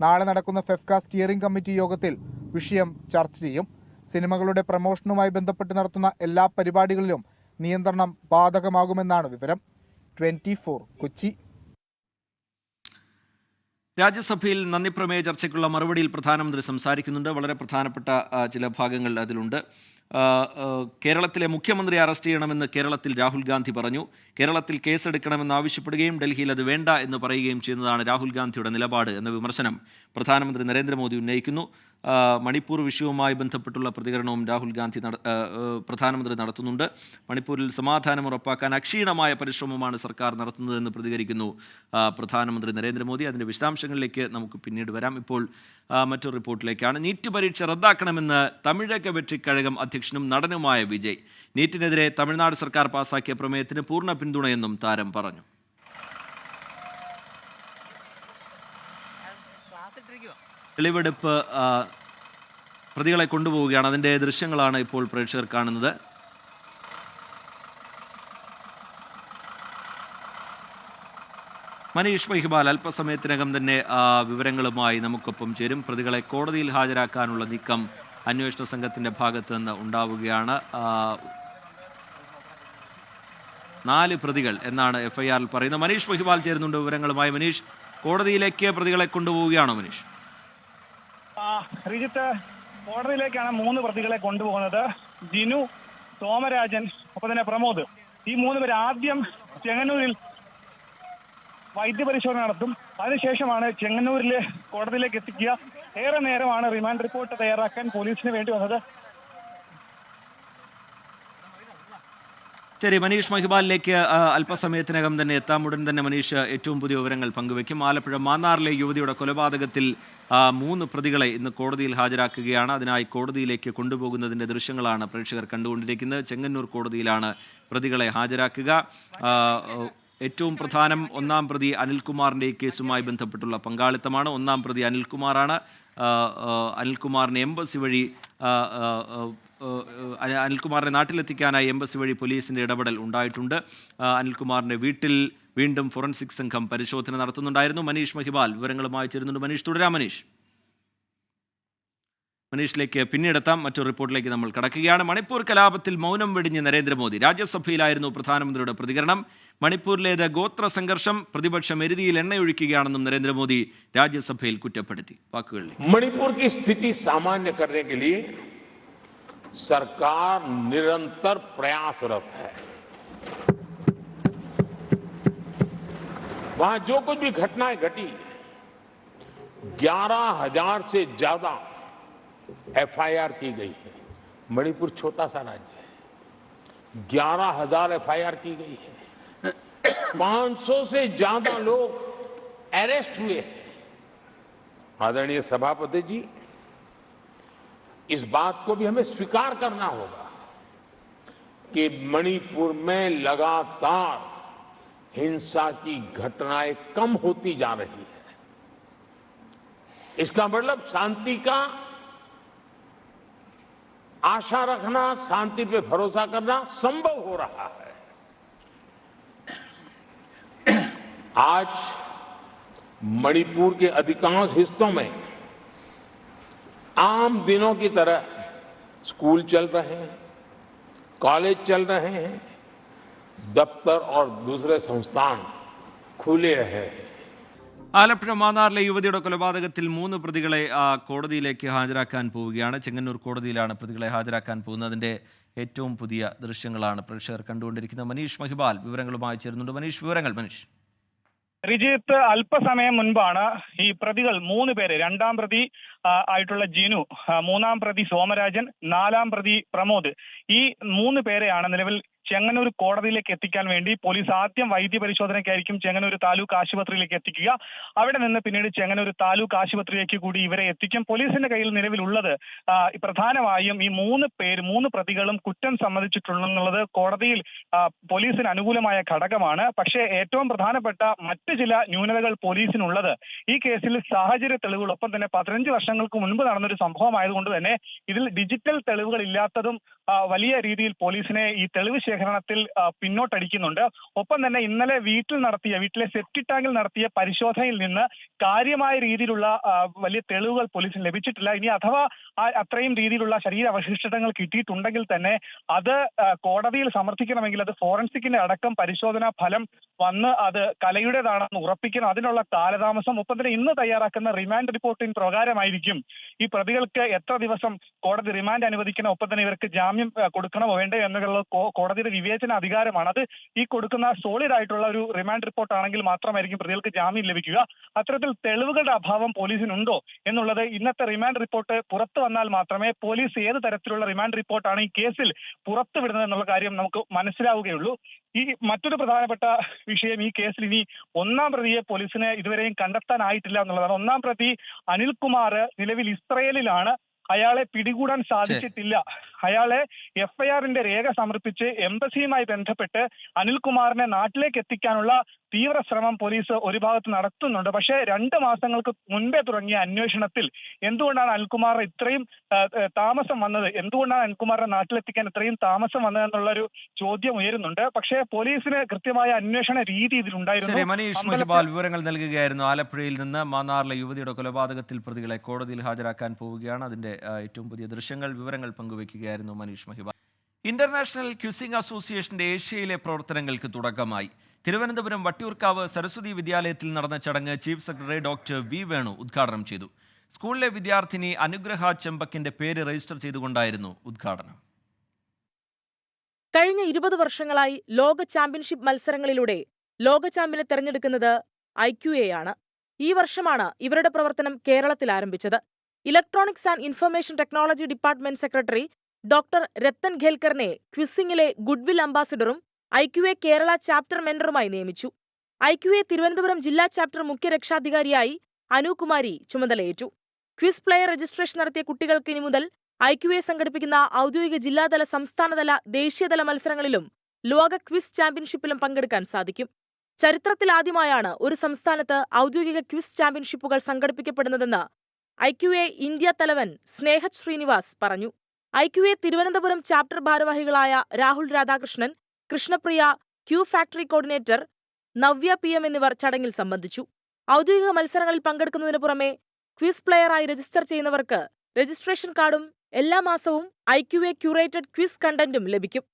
നാളെ നടക്കുന്ന ഫെഫ്ക സ്റ്റിയറിംഗ് കമ്മിറ്റി യോഗത്തിൽ വിഷയം ചർച്ച ചെയ്യും. സിനിമകളുടെ പ്രമോഷനുമായി ബന്ധപ്പെട്ട് നടത്തുന്ന എല്ലാ പരിപാടികളിലും നിയന്ത്രണം ബാധകമാകുമെന്നാണ് വിവരം. 24 കൊച്ചി. രാജ്യസഭയിൽ നന്ദിപ്രമേയ ചർച്ചയ്ക്കുള്ള മറുപടിയിൽ പ്രധാനമന്ത്രി സംസാരിക്കുന്നുണ്ട്. വളരെ പ്രധാനപ്പെട്ട ചില ഭാഗങ്ങൾ അതിലുണ്ട്. കേരളത്തിലെ മുഖ്യമന്ത്രി അറസ്റ്റ് ചെയ്യണമെന്ന് കേരളത്തിൽ രാഹുൽ ഗാന്ധി പറഞ്ഞു. കേരളത്തിൽ കേസെടുക്കണമെന്ന് ആവശ്യപ്പെടുകയും ഡൽഹിയിൽ അത് വേണ്ട എന്ന് പറയുകയും ചെയ്യുന്നതാണ് രാഹുൽ ഗാന്ധിയുടെ നിലപാട് എന്ന വിമർശനം പ്രധാനമന്ത്രി നരേന്ദ്രമോദി ഉന്നയിക്കുന്നു. മണിപ്പൂർ വിഷയവുമായി ബന്ധപ്പെട്ടുള്ള പ്രതികരണവും പ്രധാനമന്ത്രി നടത്തുന്നുണ്ട്. മണിപ്പൂരിൽ സമാധാനം ഉറപ്പാക്കാൻ അക്ഷീണമായ പരിശ്രമമാണ് സർക്കാർ നടത്തുന്നതെന്ന് പ്രതികരിക്കുന്നു പ്രധാനമന്ത്രി നരേന്ദ്രമോദി. അതിൻ്റെ വിശദാംശങ്ങളിലേക്ക് നമുക്ക് പിന്നീട് വരാം. ഇപ്പോൾ മറ്റൊരു റിപ്പോർട്ടിലേക്കാണ്. നീറ്റ് പരീക്ഷ റദ്ദാക്കണമെന്ന് തമിഴക വെട്രിക്കഴകം അധ്യക്ഷനും നടനുമായ വിജയ്. നീറ്റിനെതിരെ തമിഴ്നാട് സർക്കാർ പാസാക്കിയ പ്രമേയത്തിന് പൂർണ്ണ പിന്തുണയെന്നും താരം പറഞ്ഞു. തെളിവെടുപ്പ് പ്രതികളെ കൊണ്ടുപോവുകയാണ്. അതിൻ്റെ ദൃശ്യങ്ങളാണ് ഇപ്പോൾ പ്രേക്ഷകർ കാണുന്നത്. മനീഷ് മഹിബാൽ അല്പസമയത്തിനകം തന്നെ വിവരങ്ങളുമായി നമുക്കൊപ്പം ചേരും. പ്രതികളെ കോടതിയിൽ ഹാജരാക്കാനുള്ള നീക്കം അന്വേഷണ സംഘത്തിൻ്റെ ഭാഗത്ത് നിന്ന് ഉണ്ടാവുകയാണ്. 4 പ്രതികൾ എന്നാണ് FIRൽ പറയുന്നത്. മനീഷ് മഹിബാൽ ചേരുന്നുണ്ട് വിവരങ്ങളുമായി. മനീഷ്, കോടതിയിലേക്ക് പ്രതികളെ കൊണ്ടുപോവുകയാണോ മനീഷ്? ശ്രീജിത്ത്, കോടതിയിലേക്കാണ് 3 പ്രതികളെ കൊണ്ടുപോകുന്നത്. ജിനു, സോമരാജൻ, ഒപ്പം തന്നെ പ്രമോദ്. ഈ 3 പേർ ആദ്യം ചെങ്ങന്നൂരിൽ വൈദ്യപരിശോധന നടത്തും. അതിനുശേഷമാണ് ചെങ്ങന്നൂരിലെ കോടതിയിലേക്ക് എത്തിക്കുക. ഏറെ നേരമാണ് റിമാൻഡ് റിപ്പോർട്ട് തയ്യാറാക്കാൻ പോലീസിന് വേണ്ടി വന്നത്. ശരി, മനീഷ് മഹിബാലിലേക്ക് അല്പസമയത്തിനകം തന്നെ എത്താം. ഉടൻ തന്നെ മനീഷ് ഏറ്റവും പുതിയ വിവരങ്ങൾ പങ്കുവയ്ക്കും. ആലപ്പുഴ മാന്നാറിലെ യുവതിയുടെ കൊലപാതകത്തിൽ 3 പ്രതികളെ ഇന്ന് കോടതിയിൽ ഹാജരാക്കുകയാണ്. അതിനായി കോടതിയിലേക്ക് കൊണ്ടുപോകുന്നതിൻ്റെ ദൃശ്യങ്ങളാണ് പ്രേക്ഷകർ കണ്ടുകൊണ്ടിരിക്കുന്നത്. ചെങ്ങന്നൂർ കോടതിയിലാണ് പ്രതികളെ ഹാജരാക്കുക. ഏറ്റവും പ്രധാനം 1-ാം പ്രതി അനിൽകുമാറിൻ്റെ ഈ കേസുമായി ബന്ധപ്പെട്ടുള്ള പങ്കാളിത്തമാണ്. 1-ാം പ്രതി അനിൽകുമാറാണ്. അനിൽകുമാറിനെ എംബസി വഴി അനിൽകുമാറിനെ നാട്ടിലെത്തിക്കാനായി എംബസി വഴി പോലീസിൻ്റെ ഇടപെടൽ ഉണ്ടായിട്ടുണ്ട്. അനിൽകുമാറിൻ്റെ വീട്ടിൽ വീണ്ടും ഫോറൻസിക് സംഘം പരിശോധന നടത്തുന്നുണ്ടായിരുന്നു. മനീഷ് മഹിബാൽ വിവരങ്ങളുമായി ചേരുന്നുണ്ട്. മനീഷ്, തുടരാം. മനീഷിലേക്ക് പിന്നീടെത്താം. മറ്റൊരു റിപ്പോർട്ടിലേക്ക് നമ്മൾ കടക്കുകയാണ്. മണിപ്പൂർ കലാപത്തിൽ മൗനം വെടിഞ്ഞ് നരേന്ദ്രമോദി. രാജ്യസഭയിലായിരുന്നു പ്രധാനമന്ത്രിയുടെ പ്രതികരണം. മണിപ്പൂരിലേത് ഗോത്ര സംഘർഷം, പ്രതിപക്ഷം എരുതിയിൽ എണ്ണയൊഴിക്കുകയാണെന്നും നരേന്ദ്രമോദി രാജ്യസഭയിൽ കുറ്റപ്പെടുത്തി. വാക്കുകളിലേക്ക്. मणिपुर की स्थिति सामान्य करने के लिए सरकार निरंतर प्रयासरत है। वहां जो कुछ भी घटनाएं घटी, 11,000 से ज्यादा FIR की गई है। मणिपुर छोटा सा राज्य है, 11,000 FIR की गई है। 500 से ज्यादा लोग अरेस्ट हुए हैं। आदरणीय सभापति जी, इस बात को भी हमें स्वीकार करना होगा कि मणिपुर में लगातार हिंसा की घटनाएं कम होती जा रही है। इसका मतलब शांति का आशा रखना, शांति पे भरोसा करना संभव हो रहा है। आज मणिपुर के अधिकांश हिस्सों में आम दिनों की तरह स्कूल चल रहे हैं, कॉलेज चल रहे हैं, दफ्तर और दूसरे संस्थान खुले रहे हैं. ആലപ്പുഴ മാന്നാറിലെ യുവതിയുടെ കൊലപാതകത്തിൽ 3 പ്രതികളെ കോടതിയിലേക്ക് ഹാജരാക്കാൻ പോവുകയാണ്. ചെങ്ങന്നൂർ കോടതിയിലാണ് പ്രതികളെ ഹാജരാക്കാൻ പോകുന്നതിന്റെ ഏറ്റവും പുതിയ ദൃശ്യങ്ങളാണ് പ്രേക്ഷകർ കണ്ടുകൊണ്ടിരിക്കുന്നത്. മനീഷ് മഹിബാൽ വിവരങ്ങളുമായി ചേരുന്നുണ്ട്. മനീഷ്, വിവരങ്ങൾ. മനീഷ്. റിജിത്ത്, അല്പസമയം മുൻപാണ് ഈ പ്രതികൾ 3 പേര്, 2ാം പ്രതി ആയിട്ടുള്ള ജിനു, 3ാം പ്രതി സോമരാജൻ, 4ാം പ്രതി പ്രമോദ്, ഈ 3 പേരെയാണ് നിലവിൽ ചെങ്ങന്നൂർ കോടതിയിലേക്ക് എത്തിക്കാൻ വേണ്ടി പോലീസ് ആദ്യം വൈദ്യപരിശോധനയ്ക്കായിരിക്കും ചെങ്ങന്നൂർ താലൂക്ക് ആശുപത്രിയിലേക്ക് എത്തിക്കുക. അവിടെ നിന്ന് പിന്നീട് ചെങ്ങന്നൂർ താലൂക്ക് ആശുപത്രിയിലേക്ക് കൂടി ഇവരെ എത്തിക്കും. പോലീസിന്റെ കയ്യിൽ നിലവിലുള്ളത് പ്രധാനമായും ഈ 3 പ്രതികളും കുറ്റം സമ്മതിച്ചിട്ടുണ്ടെന്നുള്ളത് കോടതിയിൽ പോലീസിന് അനുകൂലമായ ഘടകമാണ്. പക്ഷേ ഏറ്റവും പ്രധാനപ്പെട്ട മറ്റ് ചില ന്യൂനതകൾ പോലീസിനുള്ളത് ഈ കേസിൽ സാഹചര്യ തെളിവുകൾ, ഒപ്പം തന്നെ 15 വർഷങ്ങൾക്ക് മുൻപ് നടന്നൊരു സംഭവമായതുകൊണ്ട് തന്നെ ഇതിൽ ഡിജിറ്റൽ തെളിവുകൾ ഇല്ലാത്തതും വലിയ രീതിയിൽ പോലീസിനെ ഈ തെളിവ് ശേഖരണത്തിൽ പിന്നോട്ടടിക്കുന്നുണ്ട്. ഒപ്പം തന്നെ ഇന്നലെ വീട്ടിലെ സെപ്റ്റി ടാങ്കിൽ നടത്തിയ പരിശോധനയിൽ നിന്ന് കാര്യമായ രീതിയിലുള്ള വലിയ തെളിവുകൾ പോലീസിന് ലഭിച്ചിട്ടില്ല. ഇനി അഥവാ അത്രയും രീതിയിലുള്ള ശരീരാവശിഷ്ടങ്ങൾ കിട്ടിയിട്ടുണ്ടെങ്കിൽ തന്നെ അത് കോടതിയിൽ സമർപ്പിക്കണമെങ്കിൽ അത് ഫോറൻസിക്കിന്റെ അടക്കം പരിശോധനാ ഫലം വന്ന് അത് കലയുടേതാണെന്ന് ഉറപ്പിക്കണം. അതിനുള്ള കാലതാമസം, ഒപ്പം തന്നെ ഇന്ന് തയ്യാറാക്കുന്ന റിമാൻഡ് റിപ്പോർട്ടിൻ പ്രകാരമായിരിക്കും ഈ പ്രതികൾക്ക് എത്ര ദിവസം കോടതി റിമാൻഡ് അനുവദിക്കണം, ഒപ്പം തന്നെ ഇവർക്ക് ജാമ്യം കൊടുക്കണമോ വേണ്ടേ എന്നുള്ള കോടതിയുടെ വിവേചന അധികാരമാണ്. അത് ഈ കൊടുക്കുന്ന സോളിഡ് ആയിട്ടുള്ള ഒരു റിമാൻഡ് റിപ്പോർട്ട് ആണെങ്കിൽ മാത്രമായിരിക്കും പ്രതികൾക്ക് ജാമ്യം ലഭിക്കുക. അത്തരത്തിൽ തെളിവുകളുടെ അഭാവം പോലീസിനുണ്ടോ എന്നുള്ളത് ഇന്നത്തെ റിമാൻഡ് റിപ്പോർട്ട് പുറത്തു വന്നാൽ മാത്രമേ പോലീസ് ഏത് തരത്തിലുള്ള റിമാൻഡ് റിപ്പോർട്ടാണ് ഈ കേസിൽ പുറത്തുവിടുന്നത് എന്നുള്ള കാര്യം നമുക്ക് മനസ്സിലാവുകയുള്ളൂ. ഈ മറ്റൊരു പ്രധാനപ്പെട്ട വിഷയം, ഈ കേസിൽ ഇനി 1ാം പ്രതിയെ പോലീസിന് ഇതുവരെയും കണ്ടെത്താനായിട്ടില്ല എന്നുള്ളതാണ്. 1ാം പ്രതി അനിൽകുമാർ നിലവിൽ ഇസ്രയേലിലാണ്. അയാളെ പിടികൂടാൻ സാധിച്ചിട്ടില്ല. അയാളെ FIRന്റെ രേഖ സമർപ്പിച്ച് എംബസിയുമായി ബന്ധപ്പെട്ട് അനിൽകുമാറിനെ നാട്ടിലേക്ക് എത്തിക്കാനുള്ള തീവ്ര ശ്രമം പോലീസ് ഒരു ഭാഗത്ത് നടത്തുന്നുണ്ട്. പക്ഷേ 2 മാസങ്ങൾക്ക് മുൻപേ തുടങ്ങിയ അന്വേഷണത്തിൽ എന്തുകൊണ്ടാണ് അനിൽകുമാറിന് ഇത്രയും താമസം വന്നത്, എന്തുകൊണ്ടാണ് അനിൽകുമാറിനെ നാട്ടിലെത്തിക്കാൻ ഇത്രയും താമസം വന്നത് എന്നുള്ളൊരു ചോദ്യം ഉയരുന്നുണ്ട്. പക്ഷേ പോലീസിന് കൃത്യമായ അന്വേഷണ രീതി ഇതിലുണ്ടായിരുന്നു. മനീഷ് മഹിബാൽ വിവരങ്ങൾ നൽകുകയായിരുന്നു. ആലപ്പുഴയിൽ നിന്ന് മാന്നാറിലെ യുവതിയുടെ കൊലപാതകത്തിൽ പ്രതികളെ കോടതിയിൽ ഹാജരാക്കാൻ പോവുകയാണ്. അതിന്റെ ഏറ്റവും പുതിയ ദൃശ്യങ്ങൾ, വിവരങ്ങൾ പങ്കുവയ്ക്കുകയായിരുന്നു മനീഷ് മഹിബാൽ. ഇന്റർനാഷണൽ ക്വിസിംഗ് അസോസിയേഷന്റെ ഏഷ്യയിലെ പ്രവർത്തനങ്ങൾക്ക് തുടക്കമായി. തിരുവനന്തപുരം വട്ടിയൂർക്കാവ് സരസ്വതി വിദ്യാലയത്തിൽ നടന്ന ചടങ്ങ് chief secretary doctor V Venu ഉദ്ഘാടനം ചെയ്തു. സ്കൂളിലെ വിദ്യാർത്ഥിനി അനുഗ്രഹ ചെമ്പക്കിന്റെ പേര് രജിസ്റ്റർ ചെയ്തുകൊണ്ടായിരുന്നു ഉദ്ഘാടനം. കഴിഞ്ഞ 20 വർഷങ്ങളായി ലോക ചാമ്പ്യൻഷിപ്പ് മത്സരങ്ങളിലൂടെ ലോക ചാമ്പ്യനെ തെരഞ്ഞെടുക്കുന്നത് IQA ആണ്. ഈ വർഷമാണ് ഇവരുടെ പ്രവർത്തനം കേരളത്തിൽ ആരംഭിച്ചത്. Electronics and information technology department secretary doctor Rathan ഖേൽക്കറിനെ ക്വിസിംഗിലെ ഗുഡ്വിൽ അംബാസിഡറും IQA കേരള ചാപ്റ്റർ മെന്ററുമായി നിയമിച്ചു. IQA തിരുവനന്തപുരം ജില്ലാ ചാപ്റ്റർ മുഖ്യ രക്ഷാധികാരിയായി അനുകുമാരി ചുമതലയേറ്റു. ക്വിസ് പ്ലെയർ രജിസ്ട്രേഷൻ നടത്തിയ കുട്ടികൾക്ക് ഇനി മുതൽ IQA സംഘടിപ്പിക്കുന്ന ഔദ്യോഗിക ജില്ലാതല, സംസ്ഥാനതല, ദേശീയതല മത്സരങ്ങളിലും ലോക ക്വിസ് ചാമ്പ്യൻഷിപ്പിലും പങ്കെടുക്കാൻ സാധിക്കും. ചരിത്രത്തിലാദ്യമായാണ് ഒരു സംസ്ഥാനത്ത് ഔദ്യോഗിക ക്വിസ് ചാമ്പ്യൻഷിപ്പുകൾ സംഘടിപ്പിക്കപ്പെടുന്നതെന്ന് IQA ഇന്ത്യ തലവൻ സ്നേഹത് ശ്രീനിവാസ് പറഞ്ഞു. IQA തിരുവനന്തപുരം ചാപ്റ്റർ ഭാരവാഹികളായ Rahul Radhakrishnan, Krishnapriya, Q factory coordinator Navya PM എന്നിവർ ചടങ്ങിൽ സംബന്ധിച്ചു. ഔദ്യോഗിക മത്സരങ്ങളിൽ പങ്കെടുക്കുന്നതിന് പുറമെ ക്വിസ് പ്ലെയറായി രജിസ്റ്റർ ചെയ്യുന്നവർക്ക് രജിസ്ട്രേഷൻ കാർഡും എല്ലാ മാസവും IQA ക്യൂറേറ്റഡ് ക്വിസ് കണ്ടന്റും ലഭിക്കും.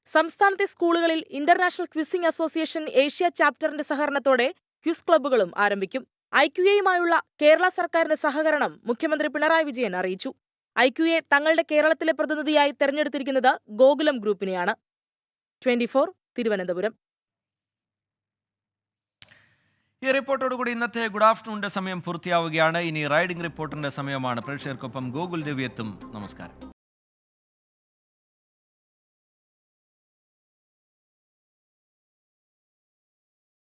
സംസ്ഥാനത്തെ സ്കൂളുകളിൽ ഇന്റർനാഷണൽ ക്വിസിംഗ് അസോസിയേഷൻ ഏഷ്യ ചാപ്റ്ററിന്റെ സഹകരണത്തോടെ ക്വിസ് ക്ലബ്ബുകളും ആരംഭിക്കും. IQAയുമായുള്ള കേരള സർക്കാരിന്റെ സഹകരണം മുഖ്യമന്ത്രി പിണറായി വിജയൻ അറിയിച്ചു. IQA തങ്ങളുടെ കേരളത്തിലെ പ്രതിനിധിയായി തെരഞ്ഞെടുത്തിരിക്കുന്നത് ഗോകുലം ഗ്രൂപ്പിനെയാണ്. 24 തിരുവനന്തപുരം. ഈ റിപ്പോർട്ടോടുകൂടി ഇന്നത്തെ ഗുഡ് ആഫ്റ്റർനൂണിന്റെ സമയം പൂർത്തിയാവുകയാണ്. ഇനി റൈഡിംഗ് റിപ്പോർട്ടറിന്റെ സമയമാണ്. പ്രേക്ഷകർക്കൊപ്പം ഗോകുൽ രവി എത്തും. നമസ്കാരം.